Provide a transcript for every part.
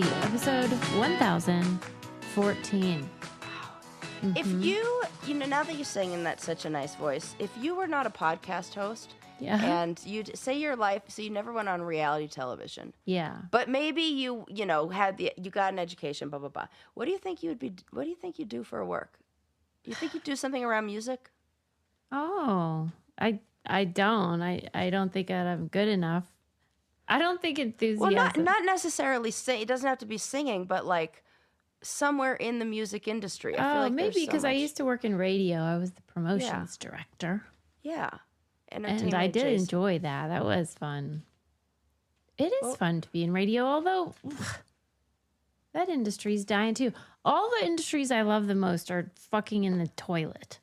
to episode 1014. Mm-hmm. If now that you're singing that such a nice voice, if you were not a podcast host, and you'd say your life, so you never went on reality television, but maybe you got an education, blah blah blah. What do you think you'd do for work? Do you think you'd do something around music? Oh, I don't. I don't think I'm good enough. I don't think enthusiasm. Well, not necessarily sing. It doesn't have to be singing, but like somewhere in the music industry. I feel like maybe because I used to work in radio. I was the promotions director. Yeah. And I did enjoy that. That was fun. It is fun to be in radio, although that industry's dying too. All the industries I love the most are fucking in the toilet.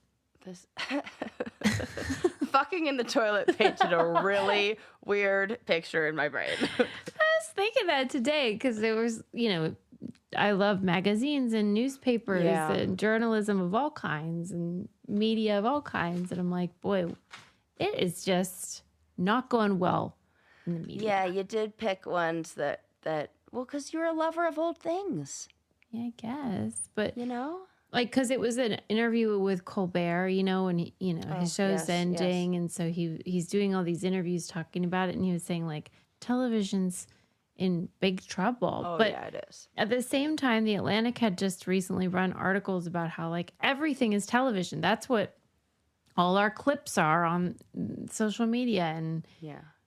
Fucking in the toilet painted a really weird picture in my brain. I was thinking that today because there was, I love magazines and newspapers and journalism of all kinds and media of all kinds. And I'm like, boy, it is just not going well in the media. Yeah, you did pick ones that because you're a lover of old things. Yeah, I guess. But, like, because it was an interview with Colbert, and his show's ending. Yes. And so he's doing all these interviews talking about it. And he was saying, like, television's in big trouble. Oh, but yeah, it is. At the same time, The Atlantic had just recently run articles about how, like, everything is television. That's what all our clips are on social media and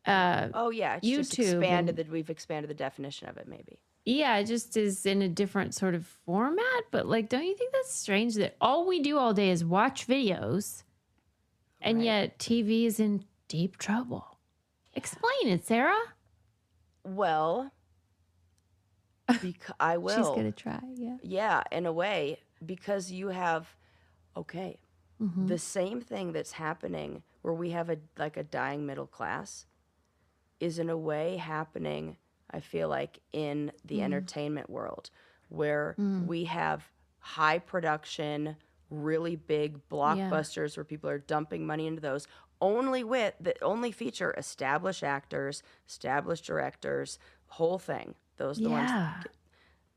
it's YouTube. Just expanded we've expanded the definition of it, maybe. Yeah, it just is in a different sort of format. But, like, don't you think that's strange that all we do all day is watch videos and yet TV is in deep trouble? Explain it, Sarah. Well, I will. She's going to try, Yeah, in a way, because you have, the same thing that's happening where we have a dying middle class is in a way happening, I feel like, in the entertainment world, where we have high production, really big blockbusters where people are dumping money into those, only feature established actors, established directors, whole thing. Those are the ones.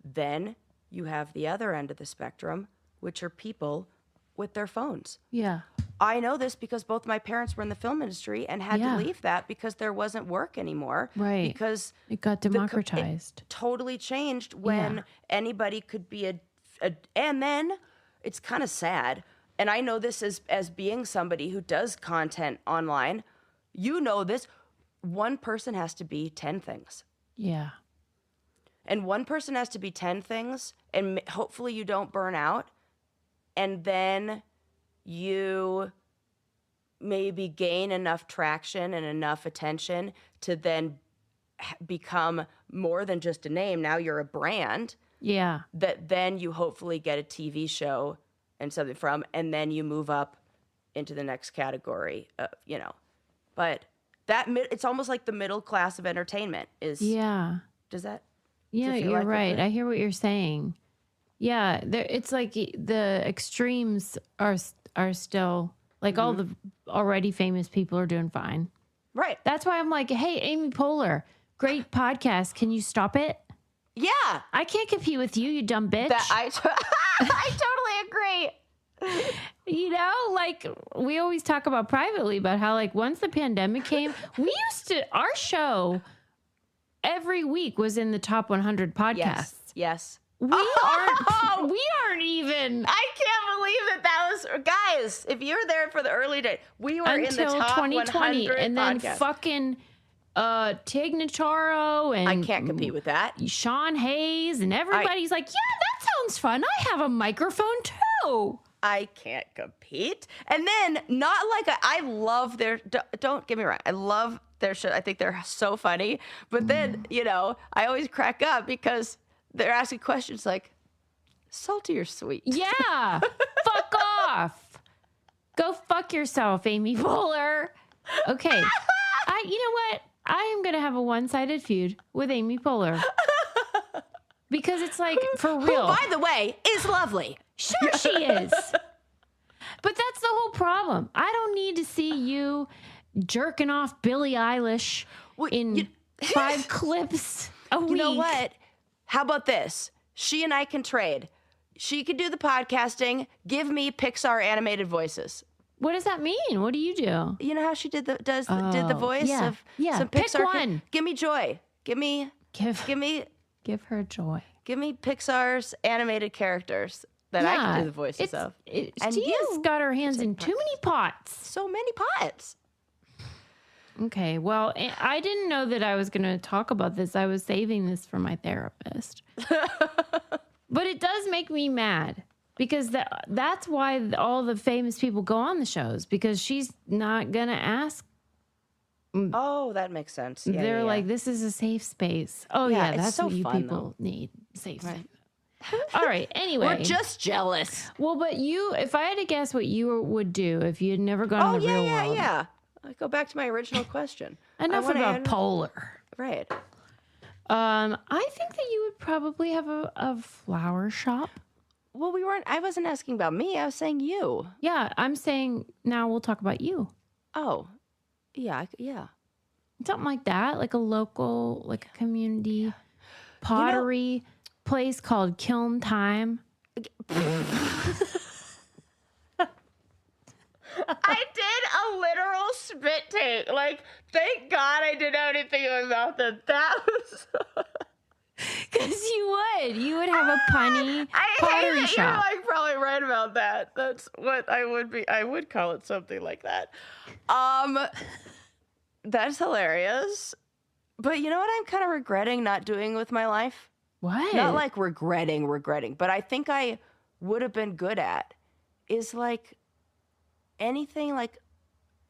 Then you have the other end of the spectrum, which are people with their phones. Yeah. I know this because both my parents were in the film industry and had to leave that because there wasn't work anymore. Right. Because it got democratized. It totally changed when anybody could be and then it's kind of sad. And I know this as being somebody who does content online. You know this. One person has to be 10 things. Yeah. And one person has to be 10 things, and hopefully you don't burn out. And then you maybe gain enough traction and enough attention to then become more than just a name. Now you're a brand. Yeah. That then you hopefully get a TV show and something from, and then you move up into the next category, But it's almost like the middle class of entertainment is. Yeah. Does that? Yeah, you're right. I hear what you're saying. Yeah, it's like the extremes are still, like, all the already famous people are doing fine. Right. That's why I'm like, hey, Amy Poehler, great podcast. Can you stop it? Yeah. I can't compete with you, you dumb bitch. I totally agree. Like, we always talk about privately about how, like, once the pandemic came, our show every week was in the top 100 podcasts. Yes. We aren't even. I can't believe that was, guys, if you're there for the early days, we were in the top 2020, 100 and then podcast. fucking Tig Notaro and I can't compete with that. Sean Hayes and everybody's like, yeah, that sounds fun. I have a microphone too. I can't compete. And then I love don't get me wrong. I love their show. I think they're so funny. But then, I always crack up because they're asking questions like, salty or sweet? Yeah. Fuck off. Go fuck yourself, Amy Poehler. Okay. You know what? I am going to have a one-sided feud with Amy Poehler. Because it's like, for real. Who, by the way, is lovely. Sure she is. But that's the whole problem. I don't need to see you jerking off Billie Eilish in 5 clips a week. You know what? how about this? She and I can trade. She could do the podcasting. Give me Pixar animated voices. What does that mean? What do you do? You know how she did the voice of some Pick Pixar? one. Give me Joy. Give me her Joy. Give me Pixar's animated characters that I can do the voices of. She's got her hands in too many pots. So many pots. Okay, well, I didn't know that I was going to talk about this. I was saving this for my therapist. But it does make me mad because that's why all the famous people go on the shows, because she's not going to ask. Oh, that makes sense. Yeah, They're like, this is a safe space. Oh, yeah, that's so what you fun, people need. Safe space. All right, anyway. We're just jealous. Well, but if I had to guess what you would do if you had never gone in the real world. Yeah. I go back to my original question. Enough about Poehler. Right. I think that you would probably have a flower shop. Well, I wasn't asking about me. I was saying you. Yeah, I'm saying now we'll talk about you. Oh, yeah. Something like that, like a local, like a community pottery place called Kiln Time. I did a literal spit take. Like, thank God I didn't have anything in my mouth. That was... Because you would have a punny pottery shop. You're like probably right about that. That's what I would be. I would call it something like that. That's hilarious. But you know what I'm kind of regretting not doing with my life? What? Not like regretting, but I think I would have been good at is like anything like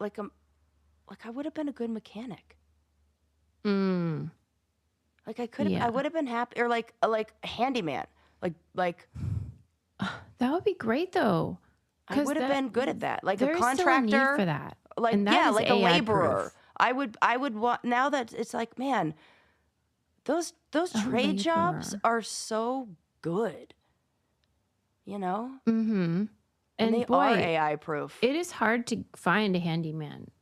I would have been a good mechanic. Like I could have, I would have been happy, or like a handyman, like that would be great though. I would have been good at that, like a contractor still a need for that. Like like a laborer. I would want, now that it's like, man, those trade jobs are so good, you know. Mm-hmm. And they are AI proof. It is hard to find a handyman.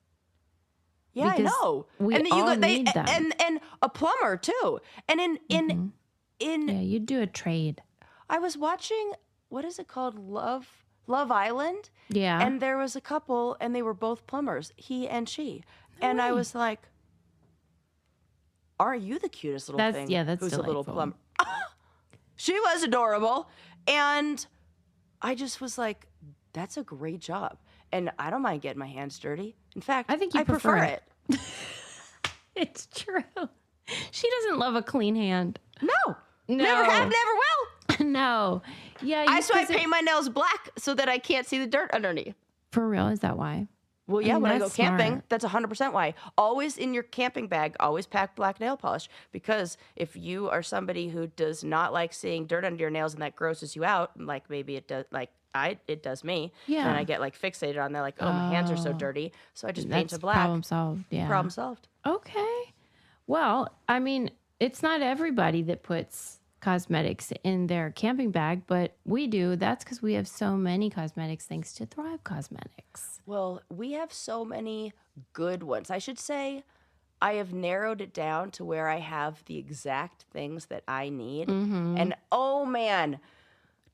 Yeah, I know. And a plumber too. And in you do a trade. I was watching, what is it called? Love Island. Yeah. And there was a couple and they were both plumbers, he and she. And I was like, are you the cutest little thing? Yeah, that's who's delightful. A little plumber? She was adorable. And I just was like, that's a great job. And I don't mind getting my hands dirty. In fact, I prefer it. It's true. She doesn't love a clean hand. No. Never have, never will. No. Yeah. So I paint my nails black so that I can't see the dirt underneath. For real? Is that why? Well, yeah, when I go camping, that's 100% why. Always in your camping bag, always pack black nail polish. Because if you are somebody who does not like seeing dirt under your nails and that grosses you out, like maybe it does, like it does me. Yeah. And I get like fixated on that, like, oh, my hands are so dirty. So I just paint it black. Problem solved. Yeah. Problem solved. Okay. Well, I mean, it's not everybody that puts cosmetics in their camping bag, but we do. That's because we have so many cosmetics thanks to Thrive Cosmetics. Well, we have so many good ones. I should say I have narrowed it down to where I have the exact things that I need. Mm-hmm. And oh man,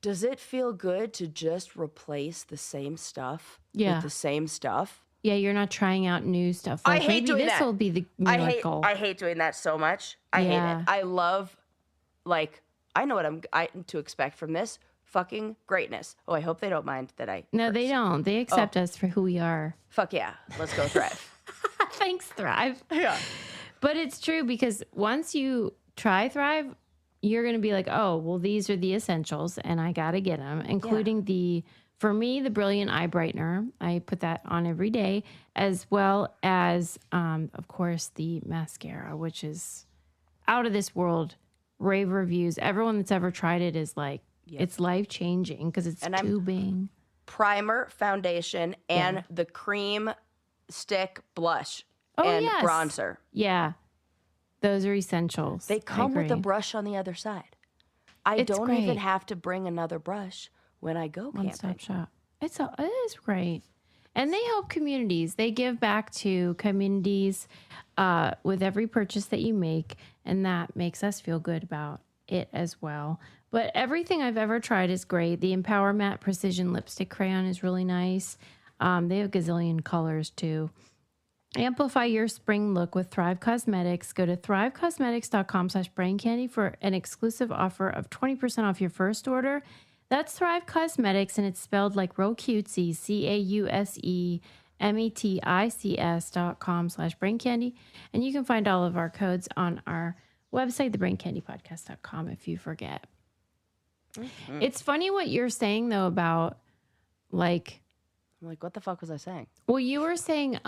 does it feel good to just replace the same stuff with the same stuff? Yeah, you're not trying out new stuff. Like, I hate doing that. This will be the miracle. I hate doing that so much. I hate it. I love, like, I know what I'm to expect from this. Fucking greatness. Oh, I hope they don't mind that I... No, they don't. They accept us for who we are. Fuck yeah. Let's go Thrive. Thanks, Thrive. Yeah. But it's true because once you try Thrive, you're going to be like, oh, well, these are the essentials and I got to get them, including for me, the Brilliant Eye Brightener. I put that on every day, as well as, of course, the mascara, which is out of this world. Rave reviews. Everyone that's ever tried it is like, it's life-changing because it's tubing. Primer, foundation, and the cream stick blush and bronzer. Yeah. Those are essentials. They come with a brush on the other side. I don't even have to bring another brush when I go camping. One-stop shop. It is great. And they help communities. They give back to communities with every purchase that you make. And that makes us feel good about it as well. But everything I've ever tried is great. The Empower Matte Precision Lipstick Crayon is really nice. They have a gazillion colors too. Amplify your spring look with Thrive Cosmetics. Go to thrivecosmetics.com/braincandy for an exclusive offer of 20% off your first order. That's Thrive Cosmetics, and it's spelled like real cutesy, CAUSEMETICS.com/braincandy. And you can find all of our codes on our website, thebraincandypodcast.com, if you forget. Mm-hmm. It's funny what you're saying, though, about like... I'm like, what the fuck was I saying? Well, you were saying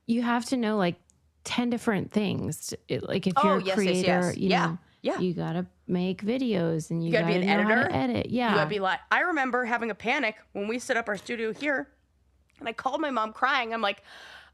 you have to know like 10 different things. Like if you're a creator, you know, you got to make videos and you got to be an editor. How to edit. Yeah. You got to be like, I remember having a panic when we set up our studio here and I called my mom crying. I'm like,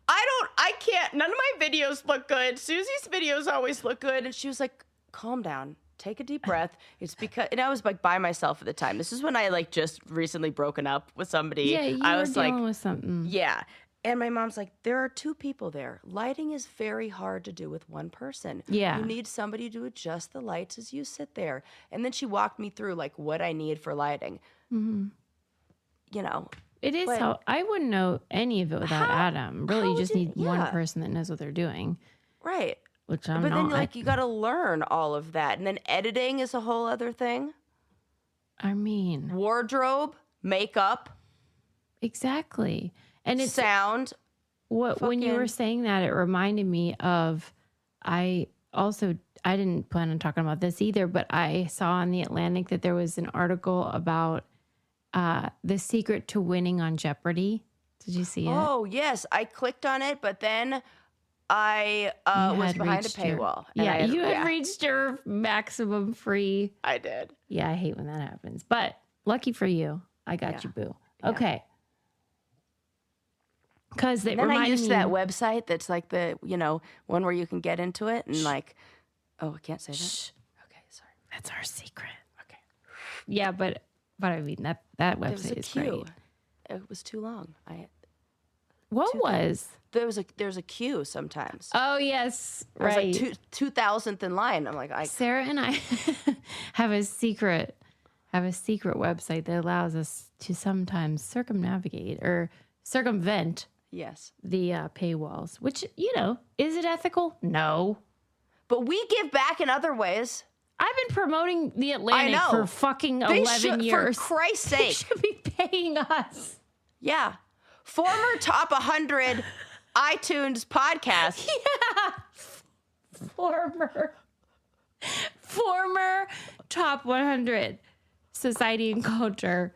I can't, none of my videos look good. Susie's videos always look good. And she was like, calm down. Take a deep breath. It's because, and I was like by myself at the time. This is when I like just recently broken up with somebody. Yeah, I was dealing with something. Yeah. And my mom's like, there are two people there. Lighting is very hard to do with one person. Yeah. You need somebody to adjust the lights as you sit there. And then she walked me through like what I need for lighting. Mm-hmm. You know. It is how I wouldn't know any of it without Adam. Really, you just need one person that knows what they're doing. Right. Which I'm not. But then like you got to learn learn all of that. And then editing is a whole other thing. I mean. Wardrobe, makeup. Exactly. And it's sound. When you were saying that, it reminded me of, I didn't plan on talking about this either, but I saw on The Atlantic that there was an article about the secret to winning on Jeopardy. Did you see it? Oh, yes. I clicked on it, but then I was behind a paywall. You had reached your maximum free. I did. Yeah, I hate when that happens. But lucky for you, I got you, boo. Okay. Yeah. Because then I used that website that's like the, one where you can get into it and like, I can't say that. Shh. Okay, sorry. That's our secret. Okay. Yeah, but I mean that website is great. It was too long. There's a queue sometimes. Oh yes, right. I was like 2000th in line. I'm like, Sarah and I have a secret website that allows us to sometimes circumvent. Yes. The paywalls, which, is it ethical? No. But we give back in other ways. I've been promoting The Atlantic for fucking 11 years. For Christ's sake. They should be paying us. Yeah. Former top 100 iTunes podcast. Yeah. Former top 100 society and culture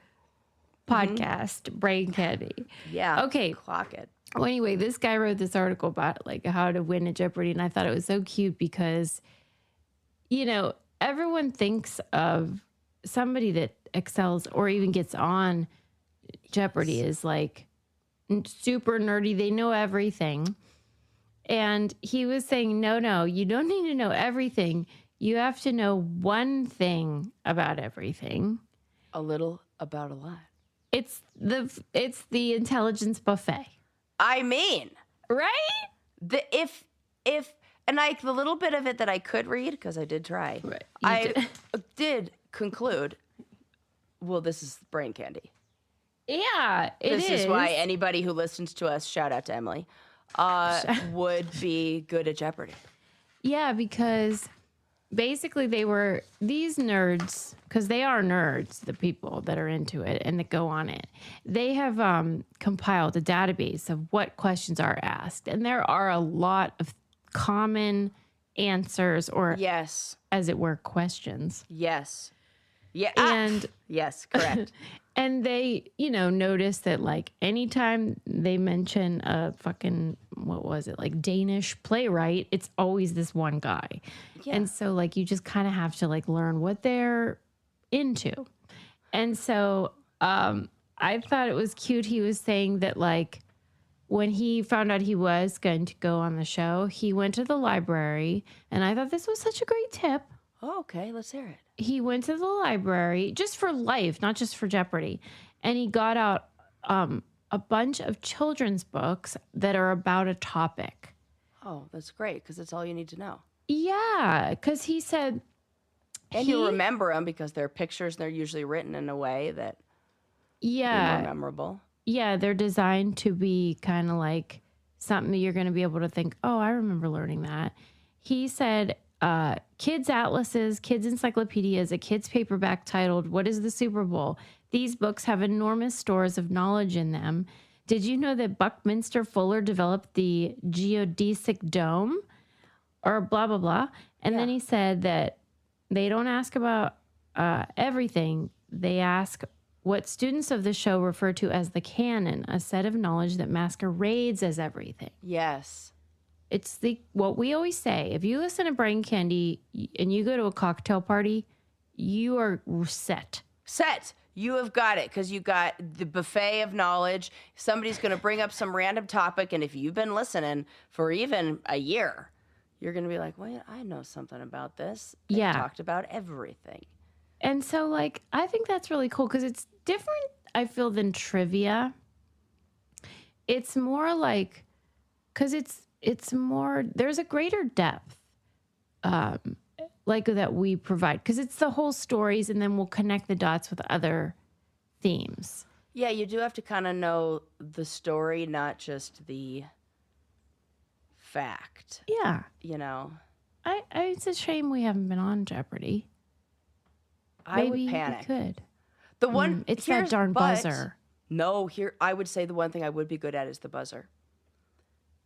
podcast, Brain Candy. Yeah. Okay. Clock it. Well, anyway, this guy wrote this article about like how to win at Jeopardy, and I thought it was so cute because, everyone thinks of somebody that excels or even gets on Jeopardy is like super nerdy. They know everything. And he was saying, no, you don't need to know everything. You have to know one thing about everything. A little about a lot. It's the intelligence buffet. I mean, right? And like the little bit of it that I could read because I did try. Right. I did conclude. Well, this is Brain Candy. Yeah, this is why anybody who listens to us, shout out to Emily, would be good at Jeopardy. Yeah, because basically they were these nerds, because they are nerds, the people that are into it and that go on it. They have compiled a database of what questions are asked. And there are a lot of common answers or, as it were, questions. Yes. Yeah. And yes, correct. And they, notice that like anytime they mention a fucking, like Danish playwright, it's always this one guy. Yeah. And so like you just kind of have to like learn what they're into. And so I thought it was cute. He was saying that like when he found out he was going to go on the show, he went to the library, and I thought this was such a great tip. Oh, okay, let's hear it. He went to the library just for life, not just for Jeopardy. And he got out a bunch of children's books that are about a topic. Oh, that's great, because that's all you need to know. Yeah, because he said And you remember them because they're pictures. And they're usually written in a way that is more memorable. Yeah, they're designed to be kind of like something that you're going to be able to think, oh, I remember learning that. He said, kids' atlases, kids' encyclopedias, a kid's paperback titled, What is the Super Bowl? These books have enormous stores of knowledge in them. Did you know that Buckminster Fuller developed the geodesic dome? Or blah, blah, blah. And then he said that they don't ask about everything. They ask what students of the show refer to as the canon, a set of knowledge that masquerades as everything. Yes. It's what we always say. If you listen to Brain Candy and you go to a cocktail party, you are set. Set. You have got it because you got the buffet of knowledge. Somebody's going to bring up some random topic. And if you've been listening for even a year, you're going to be like, wait, I know something about this. They've talked about everything. And so, like, I think that's really cool because it's different, I feel, than trivia. It's more like, because it's more, there's a greater depth, like that we provide. Because it's the whole stories, and then we'll connect the dots with other themes. Yeah, you do have to kind of know the story, not just the fact. Yeah. You know? It's a shame we haven't been on Jeopardy. Maybe would panic. We could. The one it's that darn buzzer. No, I would say the one thing I would be good at is the buzzer.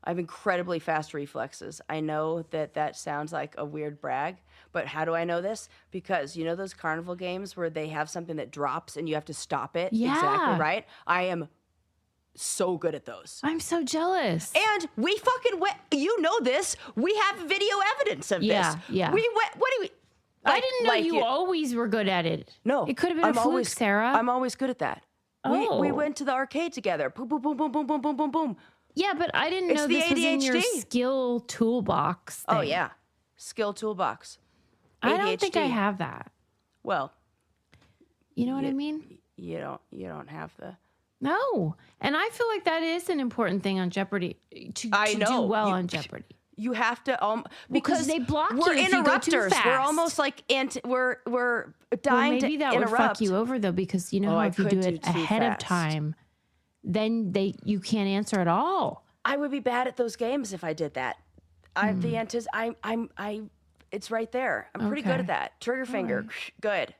I have incredibly fast reflexes. I know that sounds like a weird brag, but how do I know this? Because you know those carnival games where they have something that drops and you have to stop it? Yeah. Exactly right. I am so good at those. I'm so jealous. And we fucking went, you know this. We have video evidence of this. Yeah. We went, what do we? I didn't know you always were good at it. No. It could have been a fluke, Sarah. I'm always good at that. We went to the arcade together. Boom, boom, boom, boom, boom, boom, boom, boom, boom. Yeah, but I didn't know this was in your skill toolbox thing. Oh, yeah. Skill toolbox. I don't think I have that. Well. You know what I mean? You don't have the... No. And I feel like that is an important thing on Jeopardy. To do well on Jeopardy. You have to because they block we're you if you go too fast. We're almost like we're dying to interrupt. Maybe that would fuck you over though, because you know how if you do it ahead of time, then you can't answer at all. I would be bad at those games if I did that. It's right there. I'm pretty good at that. Trigger finger, good.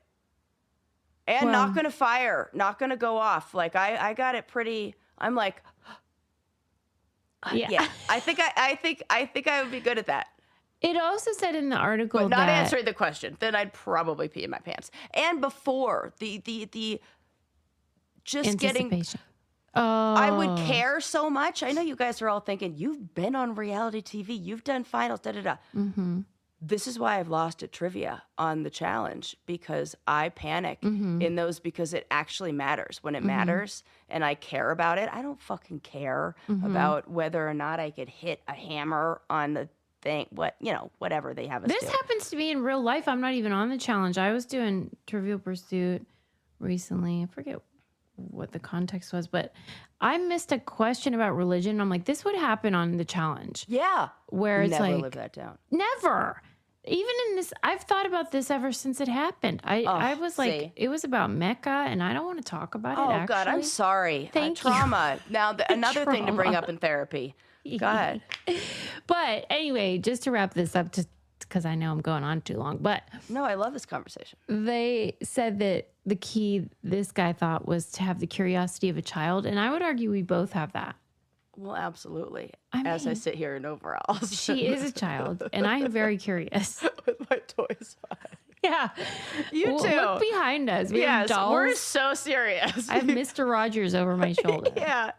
And not gonna fire, not gonna go off. Like I got it pretty. I'm like. Yeah, I think I would be good at that. It also said in the article but not answering the question, then I'd probably pee in my pants. And before the just getting, I would care so much. I know you guys are all thinking you've been on reality TV, you've done finals, da da da. Mm-hmm. This is why I've lost at trivia on the challenge, because I panic in those because it actually matters. When it matters and I care about it, I don't fucking care about whether or not I could hit a hammer on the thing, whatever they have us This do. happens to me in real life. I'm not even on the challenge. I was doing Trivial Pursuit recently. I forget what the context was, but I missed a question about religion. I'm like, this would happen on the challenge. Yeah. Where it's never like, live that down. Never. Even in this, I've thought about this ever since it happened. I was like, it was about Mecca, and I don't want to talk about it, actually. God, I'm sorry. Thank you. Trauma. Now, another thing to bring up in therapy. God. But anyway, just to wrap this up, because I know I'm going on too long, but... No, I love this conversation. They said that the key, this guy thought, was to have the curiosity of a child, and I would argue we both have that. Well, absolutely. As I sit here in overalls. She is a child, and I am very curious. With my toys on. Yeah. You too. Look behind us. We have dolls. We're so serious. I have Mr. Rogers over my shoulder. Yeah,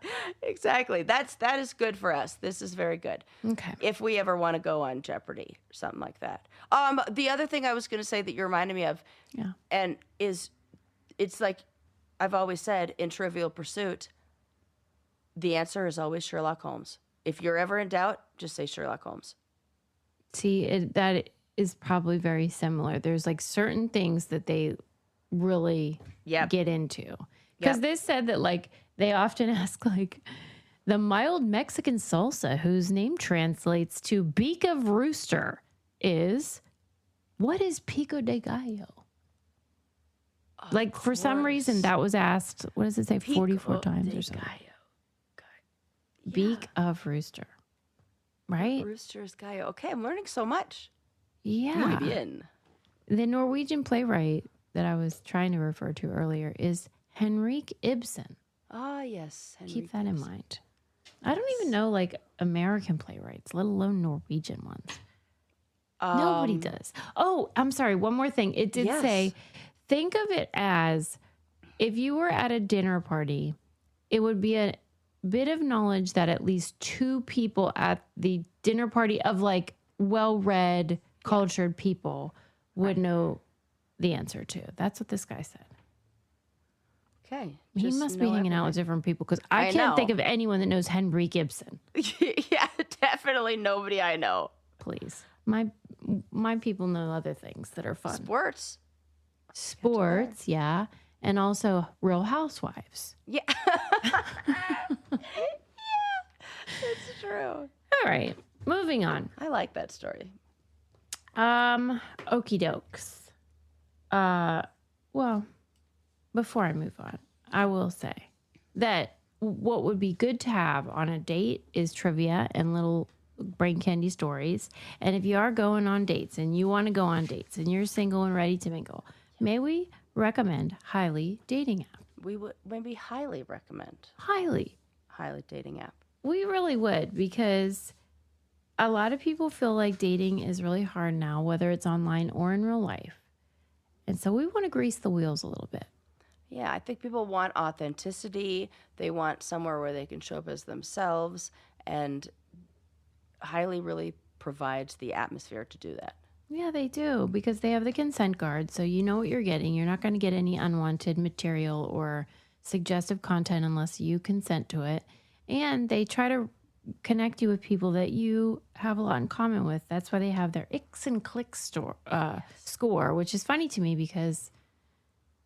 exactly. That is good for us. This is very good. Okay. If we ever want to go on Jeopardy or something like that. The other thing I was going to say that you reminded me of, and it's like I've always said in Trivial Pursuit, the answer is always Sherlock Holmes. If you're ever in doubt, just say Sherlock Holmes. See, that is probably very similar. There's like certain things that they really get into. Because this said that like they often ask like the mild Mexican salsa whose name translates to beak of rooster is What is pico de gallo? Like, for some reason, that was asked, what does it say, 44 times or something? Yeah. Beak of rooster. Right? Rooster's gallo. Okay, I'm learning so much. Yeah. Muy bien. The Norwegian playwright that I was trying to refer to earlier is Henrik Ibsen. Ah, yes. Keep that in mind. I don't even know, like, American playwrights, let alone Norwegian ones. Nobody does. Oh, I'm sorry. One more thing. It did say, think of it as if you were at a dinner party, it would be a bit of knowledge that at least 2 people at the dinner party of like well-read, cultured people would know the answer to. That's what this guy said. Okay. He must be hanging out with different people because I can't think of anyone that knows Henrik Ibsen. Yeah, definitely nobody I know. Please. My people know other things that are fun. Sports, yeah. And also Real Housewives. Yeah. Yeah, that's true. All right, moving on. I like that story. Okie dokes. Well, before I move on, I will say that what would be good to have on a date is trivia and little brain candy stories. And if you are going on dates and you want to go on dates and you're single and ready to mingle, may we recommend Highly Dating App? We would maybe highly recommend. Highly Dating app. We really would, because a lot of people feel like dating is really hard now, whether it's online or in real life. And so we want to grease the wheels a little bit. Yeah, I think people want authenticity. They want somewhere where they can show up as themselves. And Highly really provides the atmosphere to do that. Yeah, they do, because they have the consent card. So you know what you're getting. You're not going to get any unwanted material or suggestive content unless you consent to it. And they try to connect you with people that you have a lot in common with. That's why they have their Ix and Click score, which is funny to me because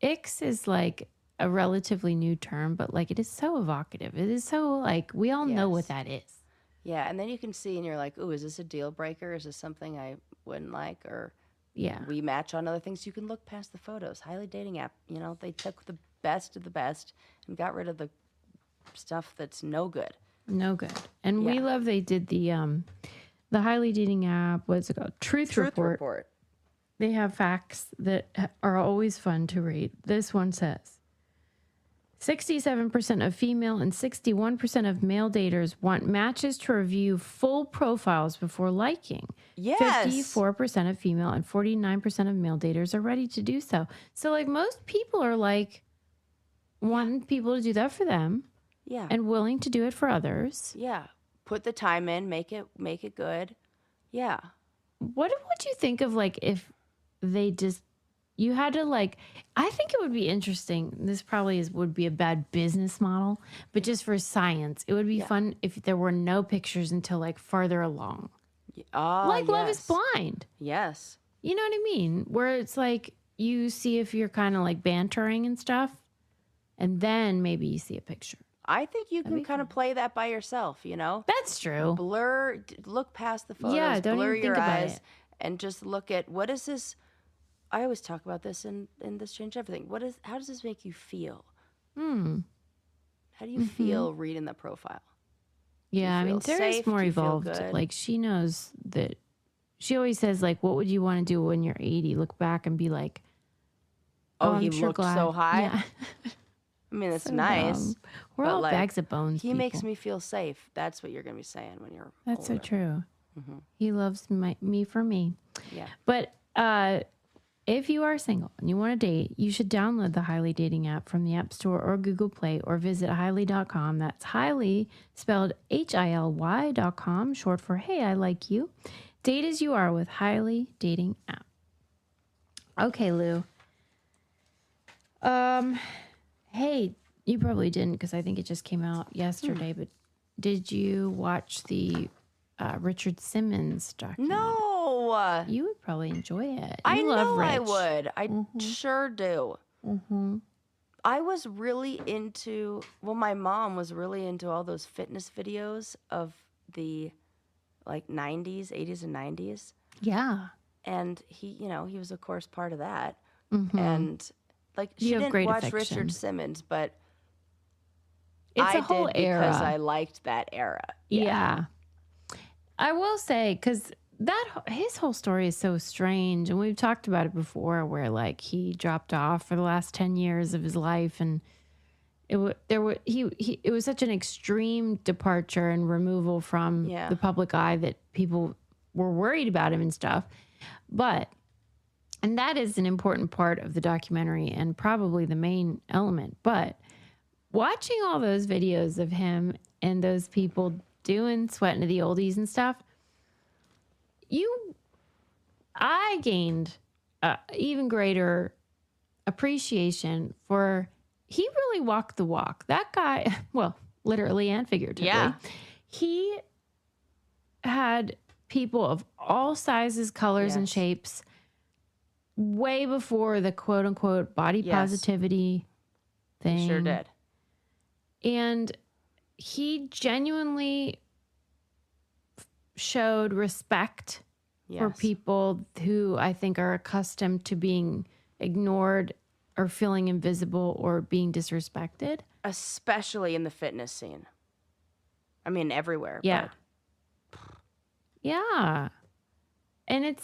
Ix is like a relatively new term, but like it is so evocative. It is so like we all know what that is. Yeah, and then you can see and you're like, ooh, is this a deal breaker? Is this something I wouldn't like? Or we match on other things. You can look past the photos. Highly Dating app, you know, they took the best of the best and got rid of the stuff that's no good. No good. And we love they did the Highly Dating app, what's it called? Truth Report. They have facts that are always fun to read. This one says 67% of female and 61% of male daters want matches to review full profiles before liking. Yes. 54% of female and 49% of male daters are ready to do so. So like most people are like wanting people to do that for them. Yeah. And willing to do it for others. Yeah. Put the time in, make it good. Yeah. What would you think of like if they just you had to like I think it would be interesting. This probably would be a bad business model, but just for science, it would be fun if there were no pictures until like farther along. Like Love is Blind. Yes. You know what I mean? Where it's like you see if you're kind of like bantering and stuff, and then maybe you see a picture. I think you can kind of play that by yourself, you know? That's true. Look past the photos, don't blur even your think about eyes, it. and just look at what is this. I always talk about this in this Change Everything. How does this make you feel? How do you feel reading the profile? Yeah, I mean, Sarah's more evolved. Like, she knows that. She always says, like, what would you want to do when you're 80? Look back and be like, oh he looked so high? Yeah. I mean, it's so nice. Dumb. We're all like, bags of bones. He makes me feel safe. That's what you're going to be saying when you're That's older. so true. Mm-hmm. He loves me for me. Yeah. But if you are single and you want to date, you should download the Highly Dating app from the App Store or Google Play or visit highly.com. That's highly spelled HILY.com, short for Hey, I Like You. Date as you are with Highly Dating app. Okay, Lou. Hey, you probably didn't because I think it just came out yesterday, but did you watch the Richard Simmons documentary? No. You would probably enjoy it. I love know Rich. I would. I sure do. Mm-hmm. I was really into, my mom was really into all those fitness videos of the like 90s, 80s and 90s. Yeah. And he was of course part of that. Mm-hmm. And like she You have didn't great watch affection. Richard Simmons, but It's I a whole did era. because I liked that era. Yeah. I will say, because his whole story is so strange, and we've talked about it before, where like he dropped off for the last 10 years of his life, and it was such an extreme departure and removal from the public eye that people were worried about him and stuff. And that is an important part of the documentary and probably the main element. But watching all those videos of him and those people doing Sweating to the Oldies and stuff, I gained even greater appreciation for, he really walked the walk. That guy, well, literally and figuratively, he had people of all sizes, colors, and shapes way before the quote unquote body positivity thing. He sure did. And he genuinely showed respect for people who I think are accustomed to being ignored or feeling invisible or being disrespected. Especially in the fitness scene. I mean, everywhere. Yeah. But. Yeah. And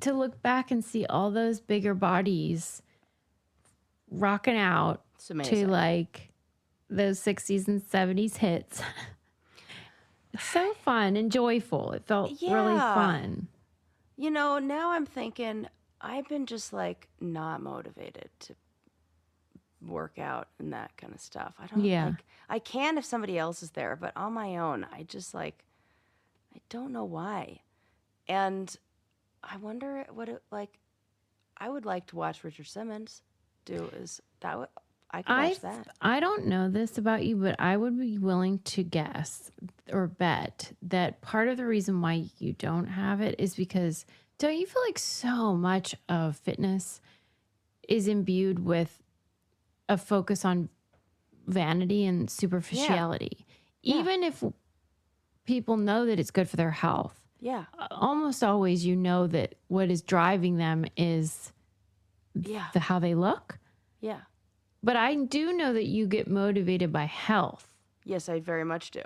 to look back and see all those bigger bodies rocking out to like those 60s and 70s hits. It's so fun and joyful. It felt really fun. Now I'm thinking I've been just like not motivated to work out and that kind of stuff. I don't like, I can if somebody else is there, but on my own, I just like, I don't know why. And I wonder what it like. I would like to watch Richard Simmons do I could watch that. I don't know this about you, but I would be willing to guess or bet that part of the reason why you don't have it is because don't you feel like so much of fitness is imbued with a focus on vanity and superficiality? Yeah. Even if people know that it's good for their health. Yeah. Almost always you know that what is driving them is how they look. Yeah. But I do know that you get motivated by health. Yes, I very much do.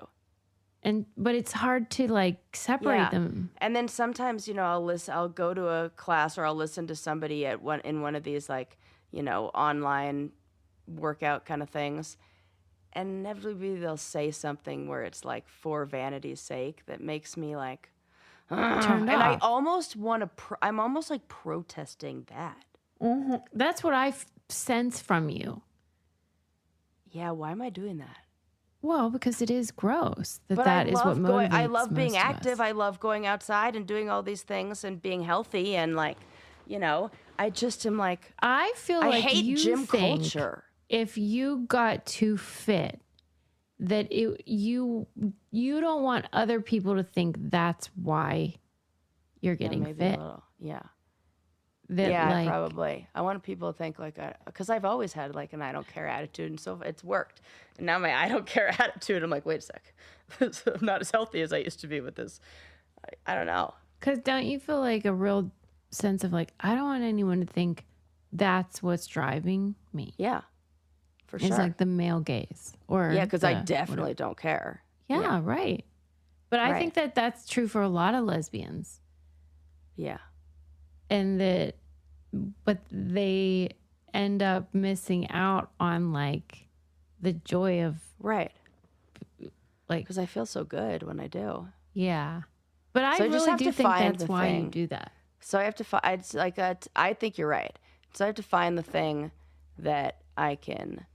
But it's hard to like separate them. And then sometimes, I'll go to a class or I'll listen to somebody in one of these like, online workout kind of things. And inevitably they'll say something where it's like for vanity's sake that makes me like, turned off. I almost want to, I'm almost like protesting that. Mm-hmm. That's what I sense from you. Yeah, why am I doing that? Well, because it is gross. That is what motivates I love being most of active. us. I love going outside and doing all these things and being healthy and like, I just am like, I feel like hate you gym think culture. If you got too fit, that you don't want other people to think that's why you're getting fit. Probably. I want people to think like, because I've always had like an I don't care attitude, and so it's worked. And now my I don't care attitude, I'm like, wait a sec, I'm not as healthy as I used to be with this. I don't know. Because don't you feel like a real sense of like, I don't want anyone to think that's what's driving me? Yeah, for sure. It's like the male gaze, or because I definitely don't care. Yeah, right. But I think that that's true for a lot of lesbians. Yeah. And but they end up missing out on like the joy of like, because I feel so good when I do. Yeah. But I really do think that's why you do that. So I have to find, I think you're right. So I have to find the thing that I can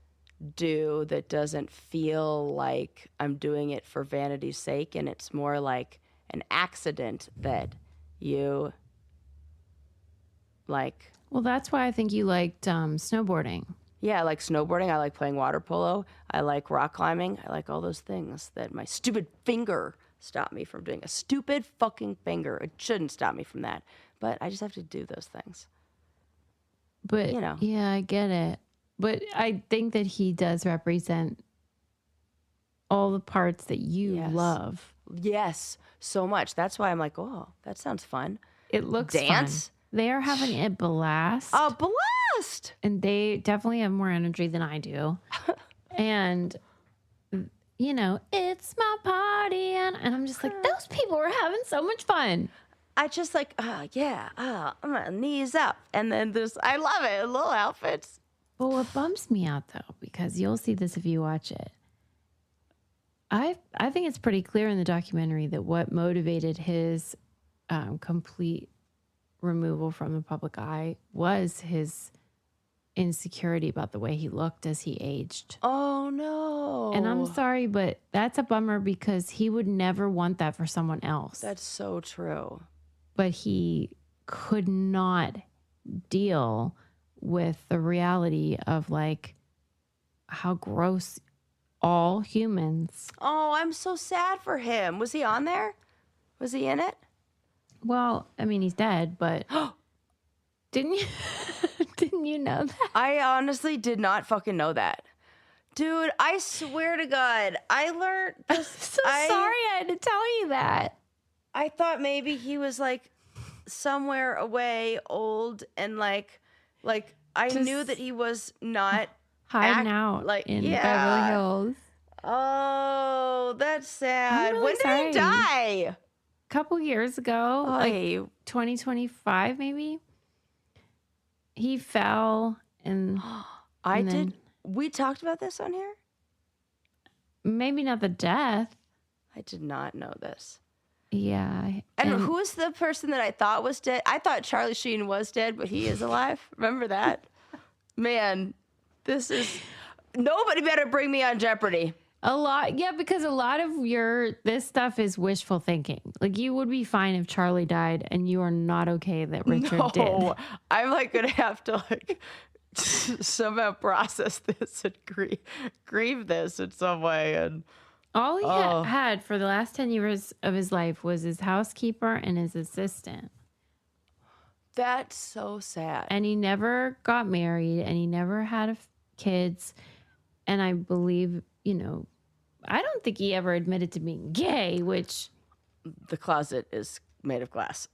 do that doesn't feel like I'm doing it for vanity's sake, and it's more like an accident that you like. Well, that's why I think you liked snowboarding. Yeah, I like snowboarding. I like playing water polo. I like rock climbing. I like all those things that my stupid finger stopped me from doing. A stupid fucking finger. It shouldn't stop me from that. But I just have to do those things. But, yeah, I get it. But I think that he does represent all the parts that you love. Yes, so much. That's why I'm like, oh, that sounds fun. It looks dance. Fun. They are having a blast. A blast. And they definitely have more energy than I do. And, you know, it's my party. And I'm just like, those people are having so much fun. I just like, my knees up. And then I love it. Little outfits. But what bums me out, though, because you'll see this if you watch it, I think it's pretty clear in the documentary that what motivated his complete removal from the public eye was his insecurity about the way he looked as he aged. Oh, no. And I'm sorry, but that's a bummer because he would never want that for someone else. That's so true. But he could not deal with the reality of like how gross all humans. Oh, I'm so sad for him. Was he on there? Was he in it? Well, I mean, he's dead, but didn't you know that? I honestly did not fucking know that. Dude, I swear to God, I learned this. Sorry I had to tell you that. I thought maybe he was like somewhere away, old, and like I Just knew that he was not hiding out like in Beverly Hills. Oh, that's sad. Really when did he die? Couple years ago, like 2025 maybe. He fell and we talked about this on here? Maybe not the death. I did not know this. Yeah. And who was the person that I thought was dead? I thought Charlie Sheen was dead, but he is alive. Remember that? Man, nobody better bring me on Jeopardy. Because a lot of this stuff is wishful thinking. Like, you would be fine if Charlie died, and you are not okay that Richard did. No, I'm like gonna have to like somehow process this and grieve this in some way. And all he had for the last 10 years of his life was his housekeeper and his assistant. That's so sad. And he never got married, and he never had kids. And I believe, you know, I don't think he ever admitted to being gay, which... The closet is made of glass.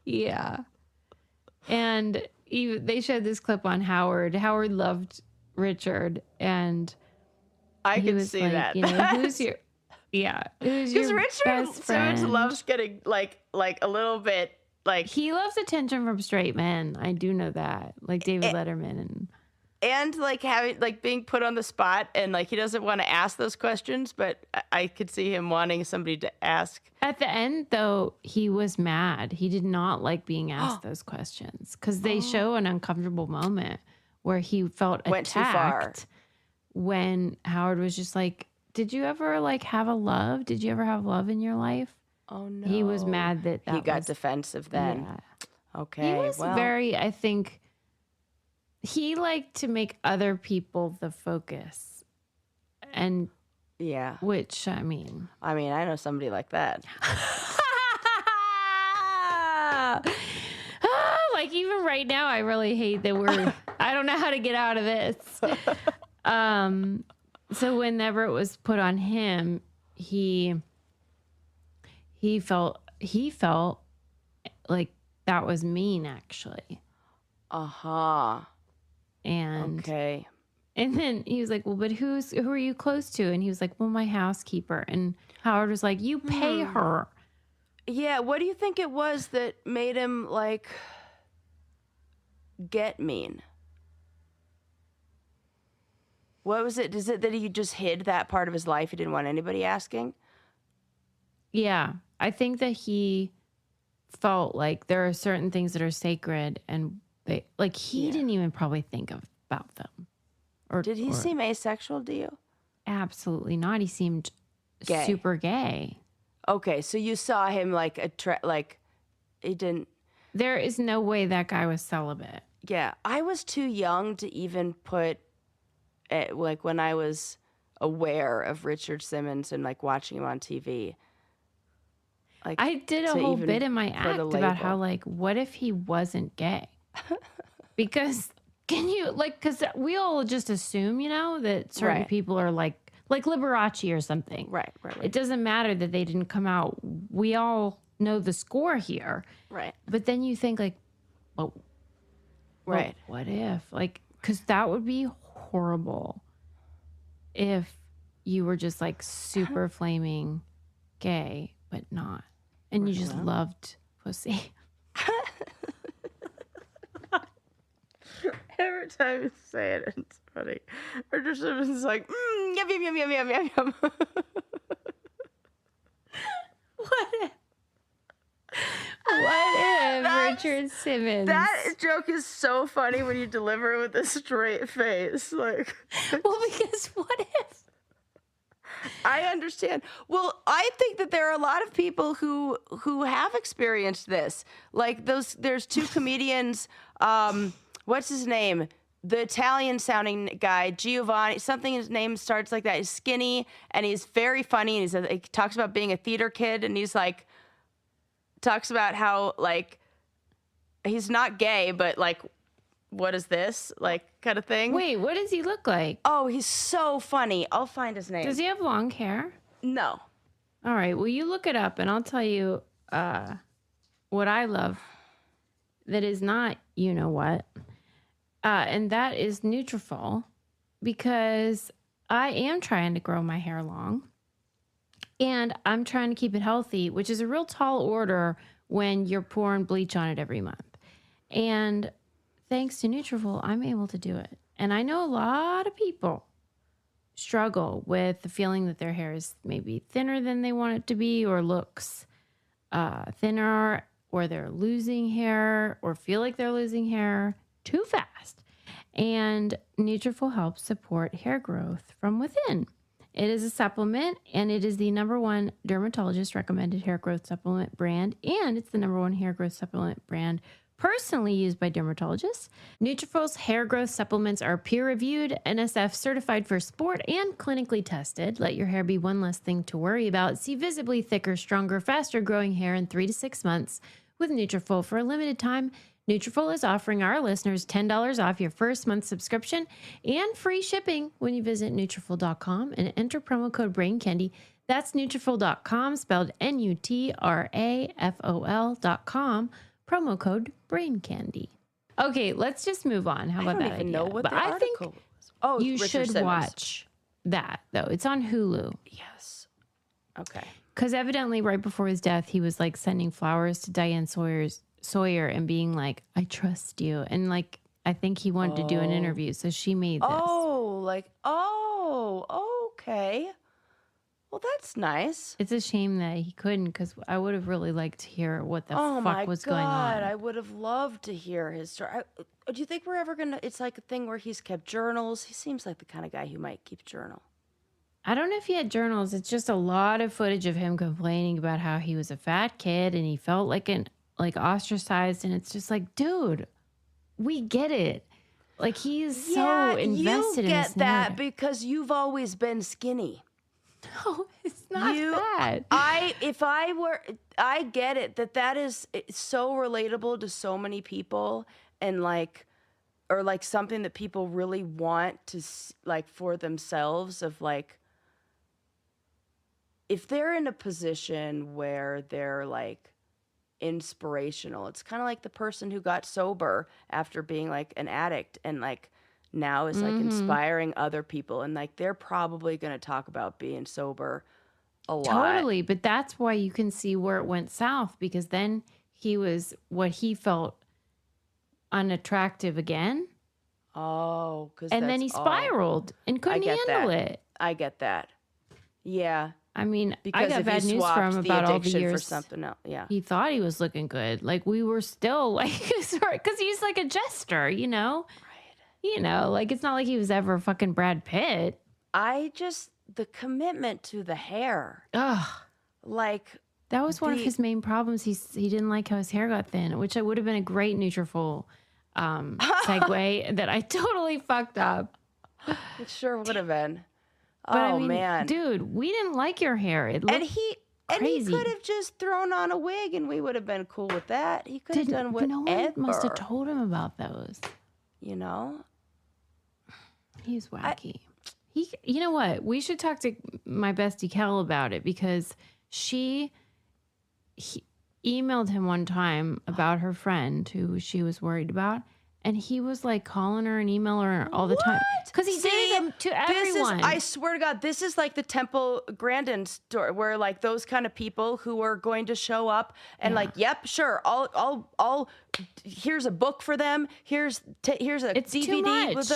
Yeah. And they showed this clip on Howard. Howard loved Richard, and I can see like, that. You know, who's your... Yeah. Who's your Richard best friend? Simmons loves getting like a little bit... Like, he loves attention from straight men. I do know that. Like David Letterman and like having like being put on the spot, and like he doesn't want to ask those questions, but I could see him wanting somebody to ask. At the end, though, he was mad. He did not like being asked those questions because they show an uncomfortable moment where he felt went attacked. Too far. When Howard was just like, "Did you ever like have a love? Did you ever have love in your life?" Oh, no. He was mad that he got defensive then. Yeah. Okay. He was I think, he liked to make other people the focus. And, yeah. Which, I mean, I know somebody like that. Like, even right now, I really hate that I don't know how to get out of this. So whenever it was put on him, he felt like that was mean, actually. And okay. And then he was like, "Well, but who are you close to?" And he was like, "Well, my housekeeper." And Howard was like, "You pay her." Yeah. What do you think it was that made him like get mean? What was it? Is it that he just hid that part of his life? He didn't want anybody asking? Yeah. I think that he felt like there are certain things that are sacred, and he didn't even probably think about them. Did he seem asexual to you? Absolutely not. He seemed super gay. Okay, so you saw him like he didn't. There is no way that guy was celibate. Yeah, I was too young to even put like when I was aware of Richard Simmons and like watching him on TV. Like, I did a whole bit in my act about how, like, what if he wasn't gay? Because because we all just assume, you know, that certain people are like like Liberace or something. Right. It doesn't matter that they didn't come out. We all know the score here. Right. But then you think like, well, right. What if? Like, because that would be horrible if you were just like super flaming gay, but not. And you just loved pussy. Every time you say it, it's funny. Richard Simmons is like, yum, yum, yum, yum, yum, yum, yum. What if Richard Simmons? That joke is so funny when you deliver it with a straight face. Like, well, because what if? I understand. Well, I think that there are a lot of people who have experienced this. Like there's two comedians. What's his name? The Italian-sounding guy, Giovanni. Something his name starts like that. He's skinny and he's very funny. And he talks about being a theater kid, and he's like talks about how like he's not gay, but like, what is this? Like, kind of thing. Wait, what does he look like? Oh, he's so funny. I'll find his name. Does he have long hair? No. All right. Well, you look it up, and I'll tell you what I love that is not you know what. And that is Nutrafol, because I am trying to grow my hair long, and I'm trying to keep it healthy, which is a real tall order when you're pouring bleach on it every month. And thanks to Nutrafol, I'm able to do it. And I know a lot of people struggle with the feeling that their hair is maybe thinner than they want it to be, or looks thinner, or they're losing hair, or feel like they're losing hair too fast. And Nutrafol helps support hair growth from within. It is a supplement, and it is the #1 dermatologist recommended hair growth supplement brand, and it's the #1 hair growth supplement brand personally used by dermatologists. Nutrafol's hair growth supplements are peer-reviewed, NSF certified for sport, and clinically tested. Let your hair be one less thing to worry about. See visibly thicker, stronger, faster growing hair in 3 to 6 months with Nutrafol. For a limited time, Nutrafol is offering our listeners $10 off your first month subscription and free shipping when you visit Nutrafol.com and enter promo code BrainCandy. That's Nutrafol.com, spelled Nutrafol.com, promo code BrainCandy. Okay, let's just move on. How about that? I don't even know what the I article think was. Oh, you Richard should Simmons. watch that, though. It's on Hulu. Yes. Okay. Because evidently right before his death, he was like sending flowers to Diane Sawyer and being like, I trust you. And like, I think he wanted to do an interview. So she made this. Okay. Well, that's nice. It's a shame that he couldn't, because I would have really liked to hear what the fuck was going on. I would have loved to hear his story. Do you think we're ever going to, it's like a thing where he's kept journals? He seems like the kind of guy who might keep journal. I don't know if he had journals. It's just a lot of footage of him complaining about how he was a fat kid and he felt like ostracized. And it's just like, dude, we get it. Like, he's so invested in this narrative. You get that because you've always been skinny. No, it's not that. I get it that is so relatable to so many people, and like something that people really want to like for themselves, of like, if they're in a position where they're like inspirational, it's kind of like the person who got sober after being like an addict and like now is like inspiring other people, and like they're probably going to talk about being sober a lot. Totally, but that's why you can see where it went south, because then he was what he felt unattractive again. Oh, and then he spiraled and couldn't handle it. I get that. Yeah. I mean, because I got bad news for him about all the years for something else. Yeah. He thought he was looking good. Like, we were still like, sorry, because he's like a jester, you know? You know, like, it's not like he was ever fucking Brad Pitt. The commitment to the hair. Ugh. Like, that was one of his main problems. He didn't like how his hair got thin, which would have been a great Nutrafol segue that I totally fucked up. It sure would have been. But I mean, man. Dude, we didn't like your hair. It looked crazy. He could have just thrown on a wig and we would have been cool with that. He could have done whatever. No one must have told him about those. You know? He's wacky. You know what? We should talk to my bestie Kel about it because he emailed him one time about her friend who she was worried about. And he was like calling her and emailing her all the time. Because he did it to everyone. I swear to God, this is like the Temple Grandin story where like those kind of people who are going to show up and like, yep, sure, I'll here's a book for them. Here's a DVD. Too much.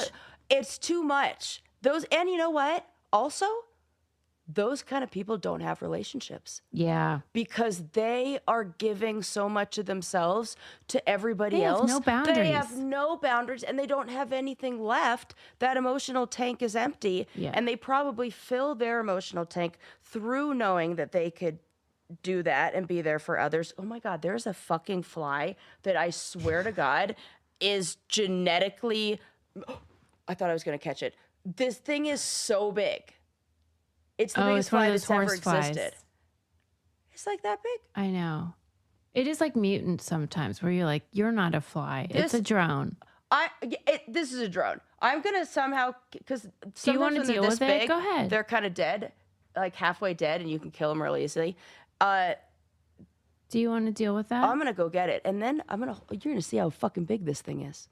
It's too much. And you know what? Also, those kind of people don't have relationships. Yeah. Because they are giving so much of themselves to everybody else. They have no boundaries. They have no boundaries and they don't have anything left. That emotional tank is empty. Yeah. And they probably fill their emotional tank through knowing that they could do that and be there for others. Oh my God, there's a fucking fly that I swear to God is genetically... I thought I was going to catch it. This thing is so big. It's the biggest fly that's ever existed. It's like that big. I know. It is like mutant sometimes where you're like, you're not a fly. It's a drone. This is a drone. I'm going to somehow, because do you want to deal with it? Go ahead. They're kind of dead, like halfway dead, and you can kill them really easily. Do you want to deal with that? I'm going to go get it. And then you're going to see how fucking big this thing is.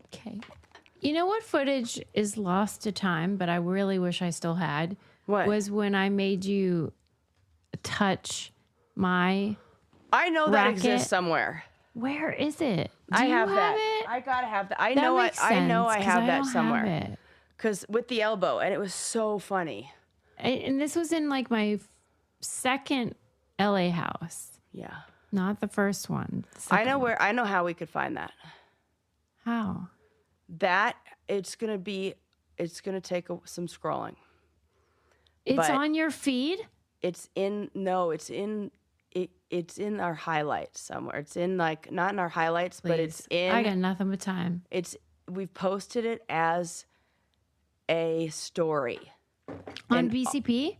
Okay. You know what footage is lost to time, but I really wish I still had? What? Was when I made you touch my I know racket. That exists somewhere. Where is it? I have that. It? I gotta have that. I that know. I know. I have that don't somewhere. have it. Because with the elbow, and it was so funny. And this was in like my second LA house. Yeah. Not the first one. I know where. I know how we could find that. How? That it's gonna take some scrolling. It's on your feed? It's in our highlights somewhere. It's in like not in our highlights, Please. But it's in. I got nothing but time. We've posted it as a story on BCP.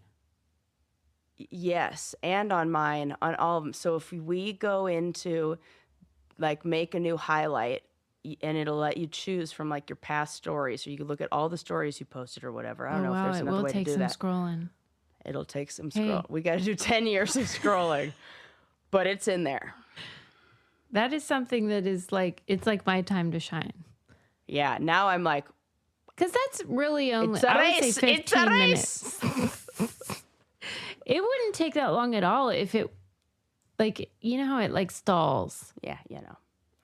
Yes, and on mine, on all of them. So if we go into like make a new highlight, and it'll let you choose from like your past stories, so you can look at all the stories you posted or whatever. I don't know if there's another way to do that. It will take some scrolling. It'll take some scroll. We got to do 10 years of scrolling, but it's in there. That is something that is like, it's like my time to shine. Yeah. Now I'm like, because that's really only, it's a I race. would say 15 it's a minutes. race. It wouldn't take that long at all if it, like, you know how it like stalls. Yeah.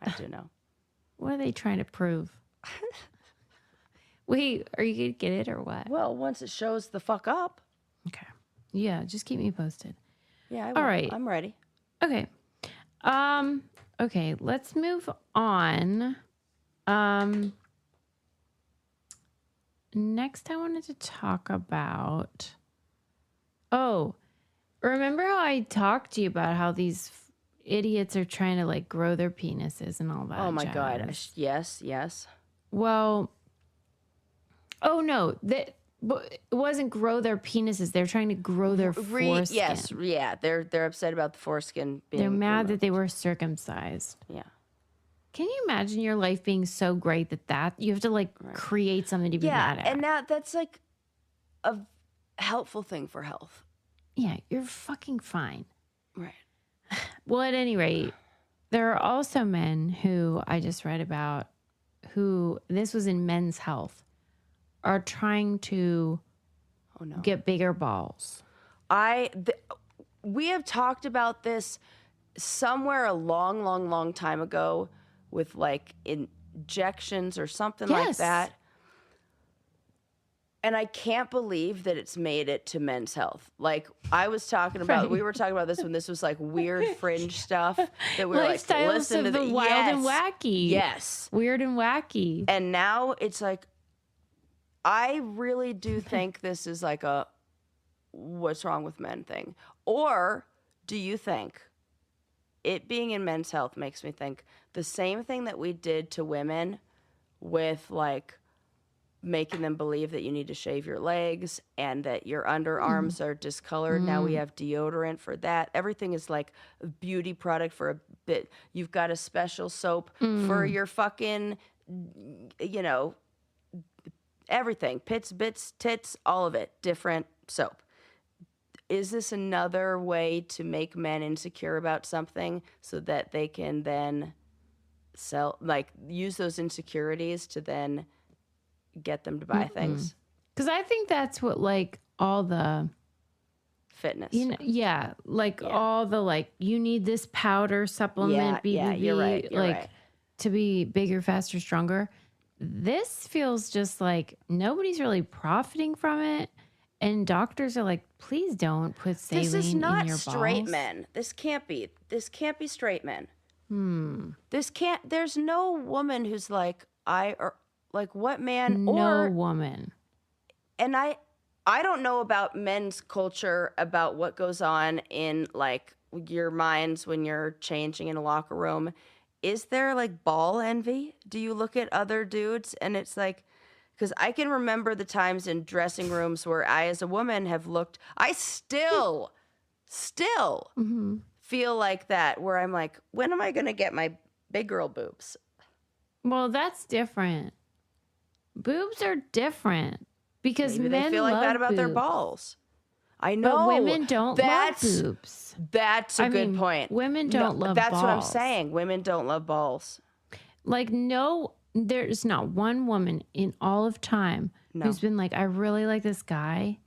I do know. What are they trying to prove? Wait, are you going to get it or what? Well, once it shows the fuck up. Okay. Yeah, just keep me posted. Yeah, I will. All right. I'm ready. Okay. Okay, let's move on. Next I wanted to talk about remember how I talked to you about how these idiots are trying to like grow their penises and all that? Oh my jazz. God. Yes. Well, no, it wasn't grow their penises. They're trying to grow their foreskin. Yes, yeah. They're upset about the foreskin being They're mad removed. that they were circumcised. Yeah. Can you imagine your life being so great that you have to like create something to be mad at? And that's like a helpful thing for health. Yeah, you're fucking fine. Right. Well, at any rate, there are also men who I just read about who, this was in Men's Health, are trying to get bigger balls. We have talked about this somewhere a long time ago with like injections or something like that. And I can't believe that it's made it to Men's Health. Like I was talking about, we were talking about this when this was like weird fringe stuff that we were like, listen to the wild and wacky. Yes. Weird and wacky. And now it's like, I really do think this is like a what's wrong with men thing. Or do you think it being in Men's Health makes me think the same thing that we did to women with like making them believe that you need to shave your legs and that your underarms are discolored. Now we have deodorant for that. Everything is like a beauty product for a bit. You've got a special soap for your fucking, everything, pits, bits, tits, all of it, different soap. Is this another way to make men insecure about something so that they can then use those insecurities to then get them to buy things? Because I think that's what all the fitness. All the you need this powder supplement, you're right. To be bigger, faster, stronger. This feels just like nobody's really profiting from it. And doctors are like, please don't put saline in your balls. This is not straight men. This can't be straight men. There's no woman who's what man No woman. And I don't know about men's culture, about what goes on in your minds when you're changing in a locker room. Is there ball envy? Do you look at other dudes and it's because I can remember the times in dressing rooms where I, as a woman, I still feel like that, where I'm like, when am I going to get my big girl boobs? Well, that's different. Boobs are different because Maybe men they feel like love that about their boobs. balls. I know. But women don't love boobs. That's a good point. Women don't love balls. That's what I'm saying. Women don't love balls. There's not one woman in all of time who's been like, I really like this guy,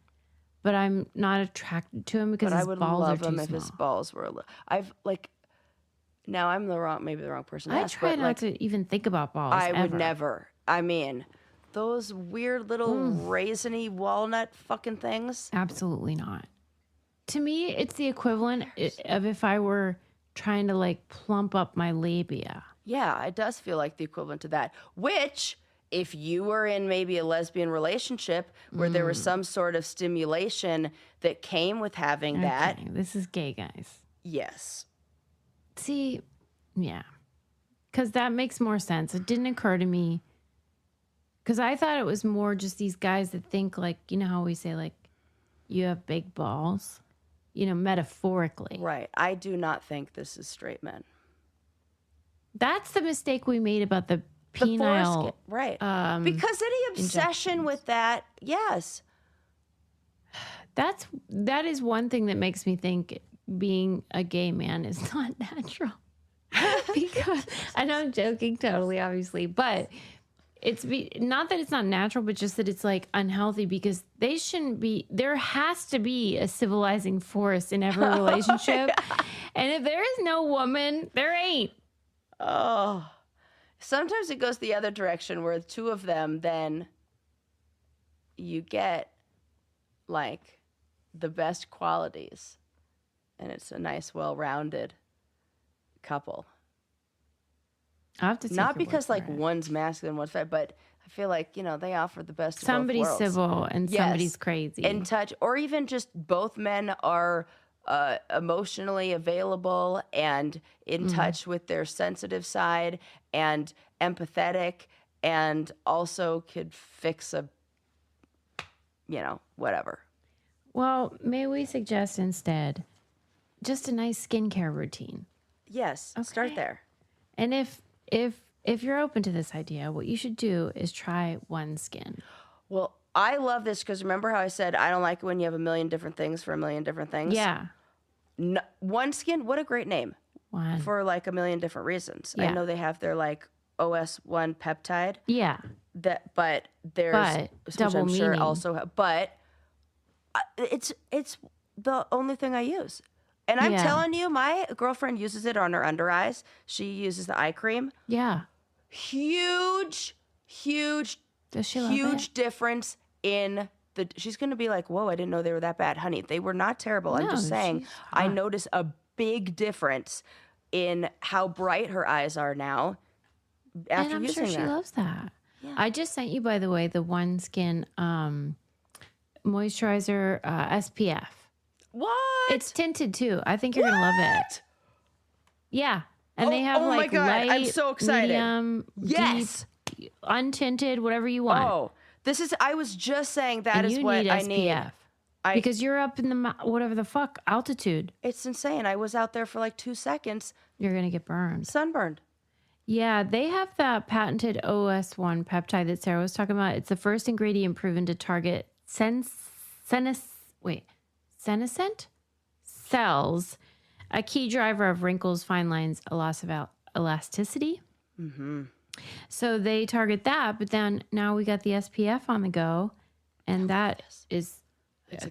but I'm not attracted to him because his balls are too small. I would love him if his balls were. Now I'm maybe the wrong person to ask. I try not to even think about balls. I would never. I mean, those weird little raisiny walnut fucking things. Absolutely not. To me, it's the equivalent of if I were trying to plump up my labia. Yeah, it does feel like the equivalent to that. Which, if you were in maybe a lesbian relationship where there was some sort of stimulation that came with having that. This is gay, guys. Yes. See, yeah. Because that makes more sense. It didn't occur to me. Because I thought it was more just these guys that think how we say you have big balls, metaphorically. Right. I do not think this is straight men. That's the mistake we made about the penile. Right. Because any obsession with that, yes. That is one thing that makes me think being a gay man is not natural. Because I know I'm joking totally, obviously, but it's not that it's not natural, but just that it's unhealthy because they shouldn't be. There has to be a civilizing force in every relationship. Yeah. And if there is no woman, there ain't. Oh, sometimes it goes the other direction where the two of them, then you get the best qualities and it's a nice, well-rounded couple. I have to not because one's masculine, one's fat, but I feel they offer the best of both worlds. Somebody's civil and somebody's crazy. In touch, or even just both men are emotionally available and in touch with their sensitive side and empathetic and also could fix whatever. Well, may we suggest instead just a nice skincare routine? Yes, okay. Start there. And if you're open to this idea, what you should do is try OneSkin. Well, I love this because remember how I said I don't like it when you have a million different things for a million different things? Yeah. No, OneSkin, what a great name. For a million different reasons. Yeah. I know they have their OS1 peptide. Yeah. But there's double I'm sure meaning. Also but it's the only thing I use. And I'm telling you, my girlfriend uses it on her under eyes. She uses the eye cream. Yeah. Huge difference in the. She's going to be like, whoa, I didn't know they were that bad. Honey, they were not terrible. I'm just saying, I notice a big difference in how bright her eyes are now after and I'm using sure she that. loves that. Yeah. I just sent you, by the way, the OneSkin moisturizer SPF. What? It's tinted too. I think you're gonna love it. Yeah, and they have my God. light, I'm so excited. Medium, deep, untinted, whatever you want. Oh, I was just saying that is what I need. Because you're up in the whatever the fuck altitude. It's insane. I was out there for 2 seconds. You're gonna get burned. Sunburned. Yeah, they have that patented OS1 peptide that Sarah was talking about. It's the first ingredient proven to target senescent cells, a key driver of wrinkles, fine lines, a loss of elasticity. Mm-hmm. So they target that, but then now we got the SPF on the go, and that is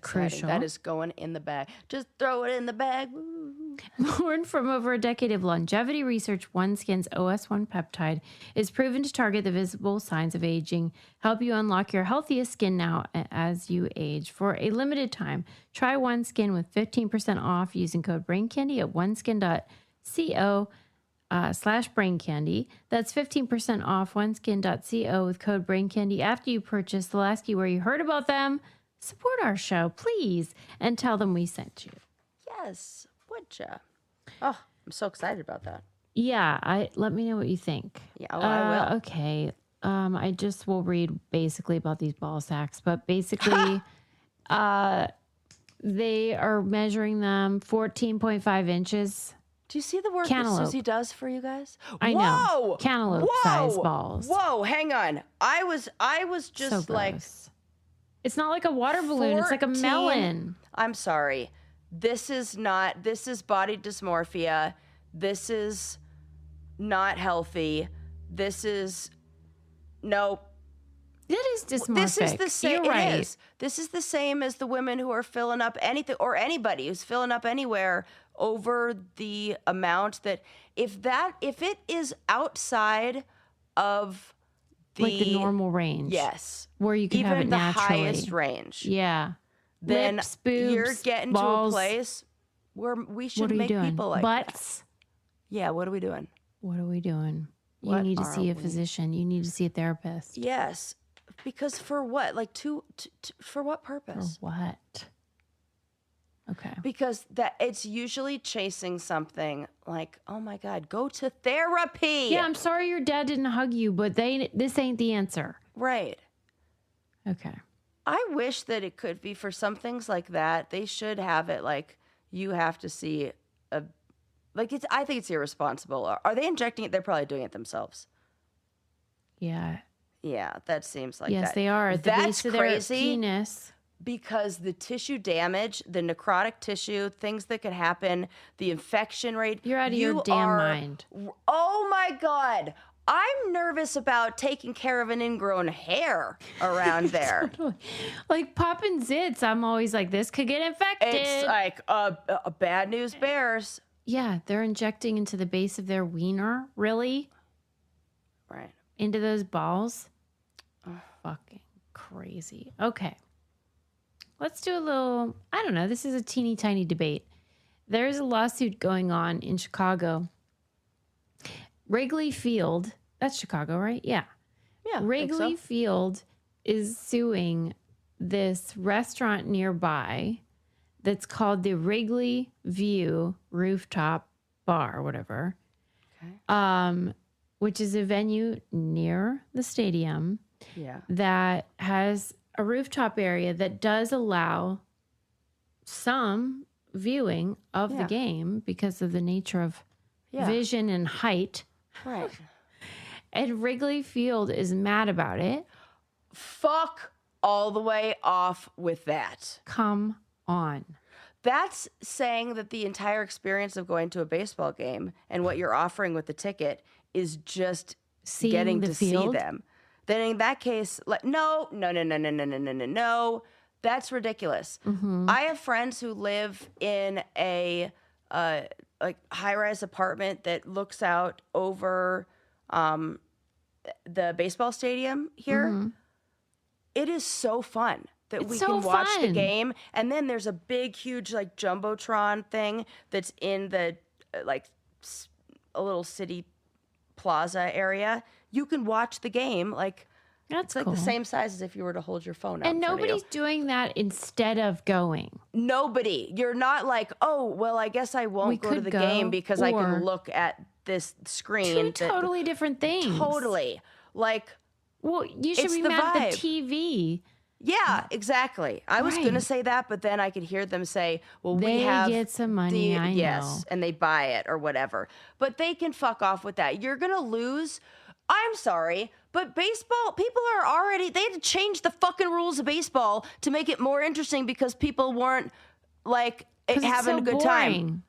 crucial. That is going in the bag. Just throw it in the bag. Woo. Born from over a decade of longevity research, OneSkin's OS1 peptide is proven to target the visible signs of aging, help you unlock your healthiest skin now as you age. For a limited time, try OneSkin with 15% off using code BRAINCANDY at oneskin.co/braincandy. That's 15% off oneskin.co with code BRAINCANDY. After you purchase, they'll ask you where you heard about them. Support our show, please, and tell them we sent you. Yes, would ya? Oh, I'm so excited about that. Yeah, let me know what you think. Yeah, I will. Okay, I just will read basically about these ball sacks, but basically, they are measuring them 14.5 inches. Do you see the work that Susie does for you guys? I know. Cantaloupe-sized balls. Whoa, hang on. I was just so like... It's not like a water balloon. It's like a melon. I'm sorry. This is body dysmorphia. This is not healthy. This is... Nope. It is dysmorphic. This is the same. You're right. It is. This is the same as the women who are filling up anything, or anybody who's filling up anywhere over the amount that if it is outside of the normal range. Yes. Where you can have it naturally. Even the highest range. Yeah. Then lips, boobs, you're getting balls. to a place where we should make people like butts. That. Yeah, what are we doing? What are we doing? You need to see a physician. You need to see a therapist. Yes. Because for what? Like for what purpose? For what? Okay. Because it's usually chasing something like, oh my God, go to therapy. Yeah, I'm sorry your dad didn't hug you, but this ain't the answer. Right. Okay. I wish that it could be for some things like that. They should have it like you have to see I think it's irresponsible. Are they injecting it? They're probably doing it themselves. Yeah. Yeah, that seems like yes, they are. At the base of their penis. Because the tissue damage, the necrotic tissue, things that could happen, the infection rate. You're out of your damn mind. Oh my God. I'm nervous about taking care of an ingrown hair around there. Totally. Like popping zits, I'm always like, this could get infected. It's like a bad news bears. Yeah, they're injecting into the base of their wiener. Really? Right. Into those balls? Fucking crazy. Okay. Let's do a little, I don't know, this is a teeny tiny debate. There's a lawsuit going on in Chicago. Wrigley Field, that's Chicago, right? Yeah. Yeah. Wrigley Field is suing this restaurant nearby that's called the Wrigley View Rooftop Bar or whatever. Okay. Which is a venue near the stadium. Yeah. That has a rooftop area that does allow some viewing of the game because of the nature of vision and height. Right. And Wrigley Field is mad about it. Fuck all the way off with that. Come on. That's saying that the entire experience of going to a baseball game and what you're offering with the ticket is just getting to see them. Then in that case, like, no. That's ridiculous. Mm-hmm. I have friends who live in a high-rise apartment that looks out over the baseball stadium here. Mm-hmm. It is so fun that we can watch the game. And then there's a big, huge, like, Jumbotron thing that's in the, a little city plaza area. You can watch the game, like, it's like the same size as if you were to hold your phone out. And nobody's doing that instead of going. Nobody. You're not like, oh, well, I guess I won't go to the game because I can look at this screen. Two totally different things. Totally. Like, well, you should be mad at the TV Yeah, exactly. I was going to say that, but then I could hear them say, well, we have... They get some money, I know. And they buy it or whatever. But they can fuck off with that. You're going to lose... I'm sorry, but baseball, people are already... They had to change the fucking rules of baseball to make it more interesting because people weren't, like, having a good time.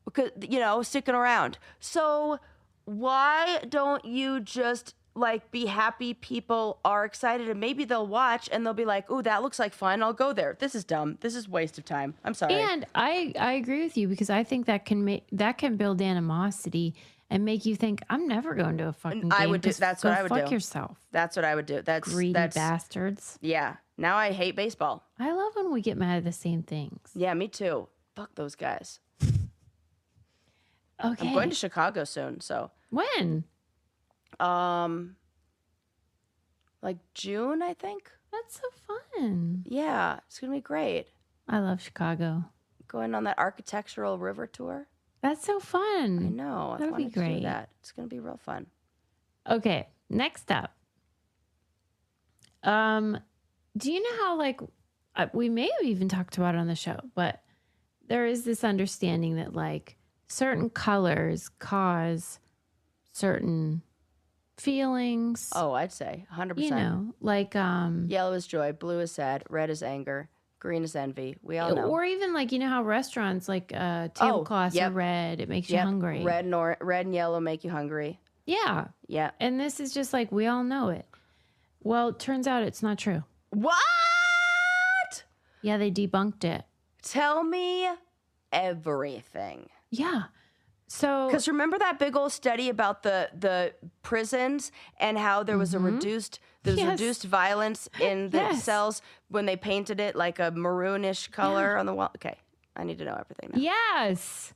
Because, you know, sticking around. So why don't you just... like, be happy people are excited and maybe they'll watch and they'll be like, ooh, that looks like fun. I'll go there. This is dumb. This is a waste of time. I'm sorry. And I agree with you because I think that can build animosity and make you think, I'm never going to a fucking game. I would do. That's what I would do. Fuck yourself. That's what I would do. That's greedy bastards. Yeah. Now I hate baseball. I love when we get mad at the same things. Yeah, me too. Fuck those guys. Okay. I'm going to Chicago soon, so. When? Like June, I think. That's so fun. Yeah, it's gonna be great. I love Chicago. Going on that architectural river tour. That's so fun. I know. That'd be great. To do that. It's gonna be real fun. Okay, next up. Do you know how, like, we may have even talked about it on the show, but there is this understanding that, like, certain colors cause certain feelings. Oh, I'd say 100%. You know, like yellow is joy, blue is sad, red is anger, green is envy. We all know. Or even like, you know how restaurants like tablecloths are red, it makes you hungry. Red and yellow make you hungry. Yeah. Yeah. And this is just like, we all know it. Well, it turns out it's not true. What? Yeah, they debunked it. Tell me everything. Yeah. So, because remember that big old study about the prisons and how there was reduced violence in the cells when they painted it like a maroonish color on the wall. Okay, I need to know everything now. Yes,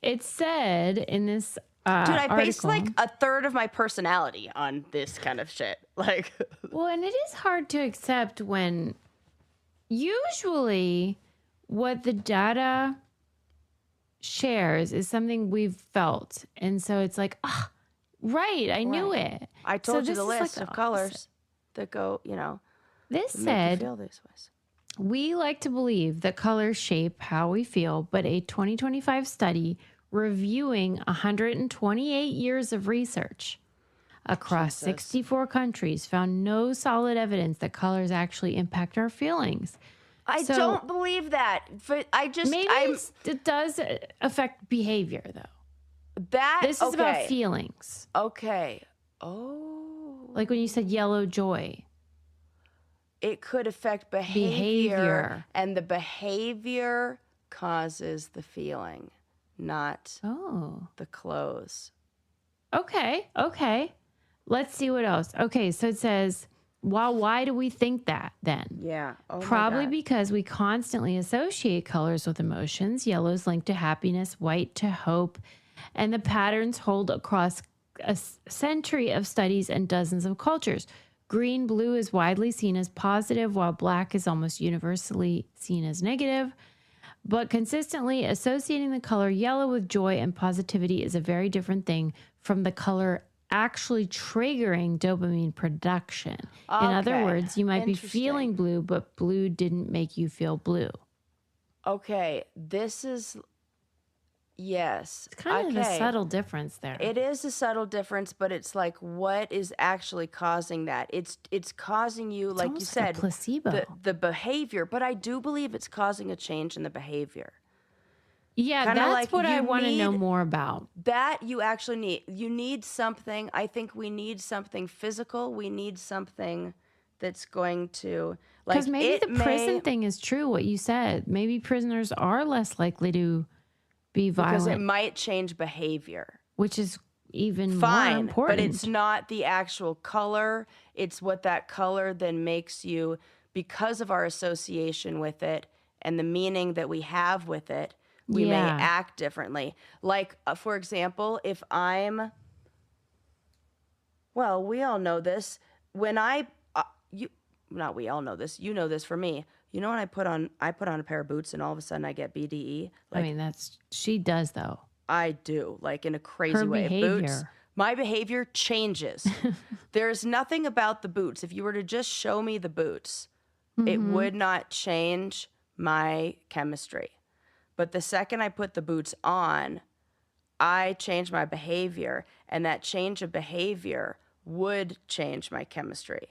it said in this. Dude, I based article, like a third of my personality on this kind of shit. Like, well, and it is hard to accept when usually what the data shares is something we've felt, and so it's like, right, I knew it. I told you the list of colors that go, you know. This said, feel these ways. We like to believe that colors shape how we feel, but a 2025 study reviewing 128 years of research across 64 countries found no solid evidence that colors actually impact our feelings. I don't believe that. But it does affect behavior, though. This is about feelings. Okay. Oh. Like when you said yellow joy. It could affect behavior. And the behavior causes the feeling, not the clothes. Okay. Let's see what else. Okay, so it says... Well, why do we think that then? Yeah. Oh, probably because we constantly associate colors with emotions. Yellow's linked to happiness, white to hope, and the patterns hold across a century of studies and dozens of cultures. Green, blue is widely seen as positive, while black is almost universally seen as negative. But consistently associating the color yellow with joy and positivity is a very different thing from the color actually triggering dopamine production. In other words, you might be feeling blue, but blue didn't make you feel blue. Okay, this is... Yes. It's kind of a subtle difference there. It is a subtle difference, but it's like, what is actually causing that? It's causing you, like you said, like a placebo. The behavior, but I do believe it's causing a change in the behavior. Yeah, kinda that's like what I want to know more about. That you actually need. You need something. I think we need something physical. We need something that's going to... Because maybe the prison thing is true, what you said. Maybe prisoners are less likely to be violent. Because it might change behavior. Which is even more important. But it's not the actual color. It's what that color then makes you, because of our association with it and the meaning that we have with it, we may act differently. Like, for example, if I'm... Well, we all know this. When not we all know this. You know this for me. You know when I put on a pair of boots and all of a sudden I get BDE? Like, I mean, she does, though. I do, like in a crazy way. Behavior. Boots, my behavior changes. There's nothing about the boots. If you were to just show me the boots, It would not change my chemistry. But the second I put the boots on, I changed my behavior, and that change of behavior would change my chemistry.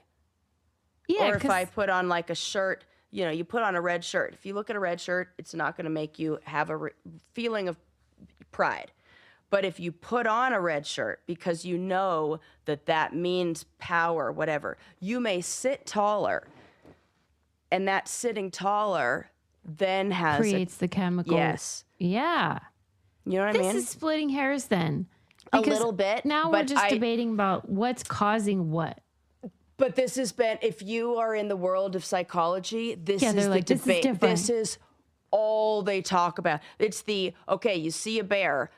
Yeah, or if I put on like a shirt, you know, you put on a red shirt. If you look at a red shirt, it's not going to make you have a feeling of pride. But if you put on a red shirt because you know that that means power, whatever, you may sit taller. And that sitting taller then creates the chemical. Yes. Yeah. You know what I mean? This is splitting hairs then. Because a little bit. Now we're just debating about what's causing what. But this has been, if you are in the world of psychology, this is the like, debate. This is all they talk about. It's okay, you see a bear.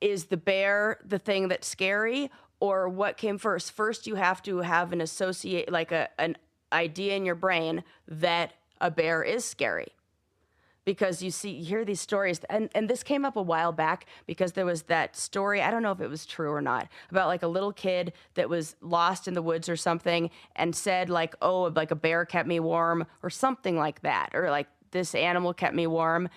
Is the bear the thing that's scary, or what came first? First, you have to have an an idea in your brain that a bear is scary. Because you hear these stories, and this came up a while back because there was that story, I don't know if it was true or not, about like a little kid that was lost in the woods or something and said like, oh, like a bear kept me warm or something like that, or like this animal kept me warm.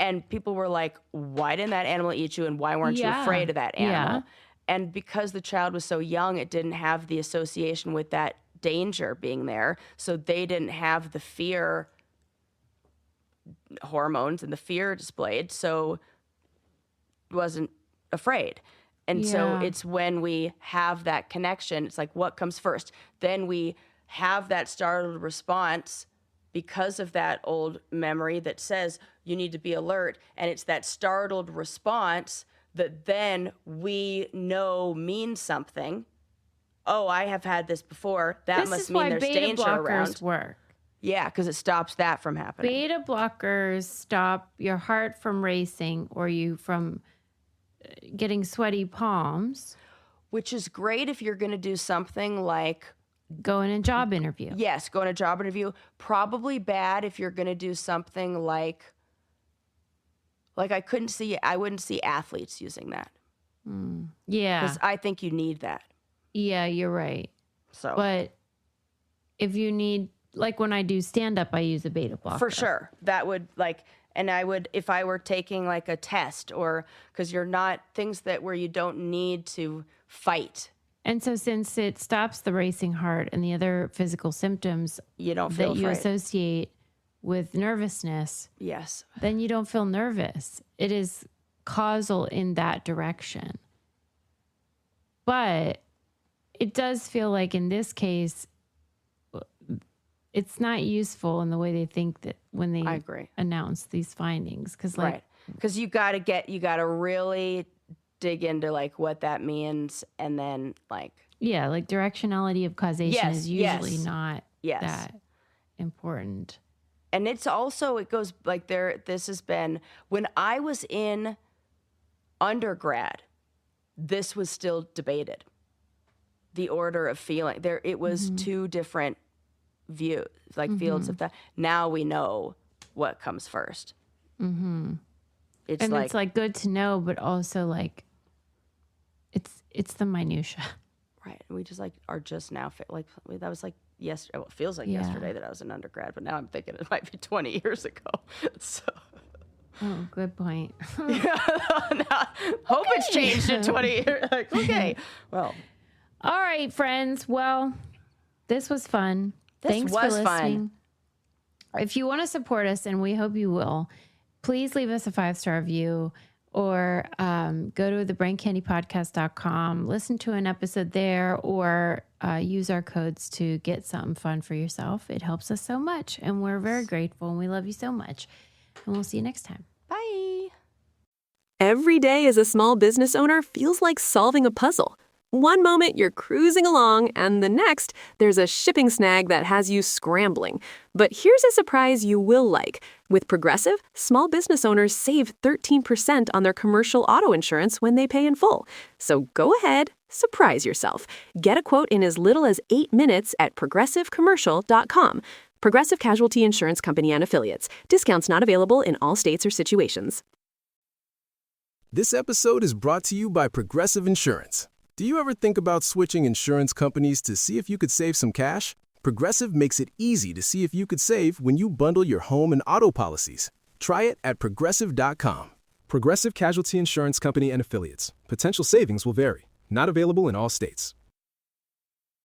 And people were like, why didn't that animal eat you, and why weren't you afraid of that animal? And because the child was so young, it didn't have the association with that danger being there, so they didn't have the fear hormones and the fear displayed, so wasn't afraid. And so it's when we have that connection, it's like, what comes first? Then we have that startled response because of that old memory that says you need to be alert, and it's that startled response that then we know means something. Oh, I have had this before. That must mean there's danger around. This is why beta blockers work. Yeah, because it stops that from happening. Beta blockers stop your heart from racing or you from getting sweaty palms. Which is great if you're going to do something like... go in a job interview. Yes, go in a job interview. Probably bad if you're going to do something like I wouldn't see athletes using that. Yeah. Because I think you need that. Yeah, you're right. So, but if you need... like when I do stand up, I use a beta blocker. For sure. That would and I would, if I were taking like a test, or because you're not, things that where you don't need to fight. And so since it stops the racing heart and the other physical symptoms you don't feel that afraid. You associate with nervousness, yes, then you don't feel nervous. It is causal in that direction. But it does feel like in this case, it's not useful in the way they think that when they announce these findings. Because you got to really dig into like what that means, and then like... yeah, like directionality of causation is usually not that important. And it's also, it goes like this has been, when I was in undergrad, this was still debated. The order of feeling. It was two different views, like fields of that. Now we know what comes first. It's like good to know, but also like it's the minutia. Right. We just like are just now like that was like yesterday. Well, it feels like yesterday that I was an undergrad, but now I'm thinking it might be 20 years ago. So. Oh, good point. Hope it's changed in 20 years. Like, okay. Well. All right, friends. Well, this was fun. Thanks for listening. If you want to support us, and we hope you will, please leave us a 5-star review, or go to thebraincandypodcast.com, listen to an episode there, or use our codes to get something fun for yourself. It helps us so much, and we're very grateful, and we love you so much. And we'll see you next time. Bye. Every day as a small business owner feels like solving a puzzle. One moment you're cruising along, and the next there's a shipping snag that has you scrambling. But here's a surprise you will like. With Progressive, small business owners save 13% on their commercial auto insurance when they pay in full. So go ahead, surprise yourself. Get a quote in as little as 8 minutes at progressivecommercial.com. Progressive Casualty Insurance Company and Affiliates. Discounts not available in all states or situations. This episode is brought to you by Progressive Insurance. Do you ever think about switching insurance companies to see if you could save some cash? Progressive makes it easy to see if you could save when you bundle your home and auto policies. Try it at Progressive.com. Progressive Casualty Insurance Company and Affiliates. Potential savings will vary. Not available in all states.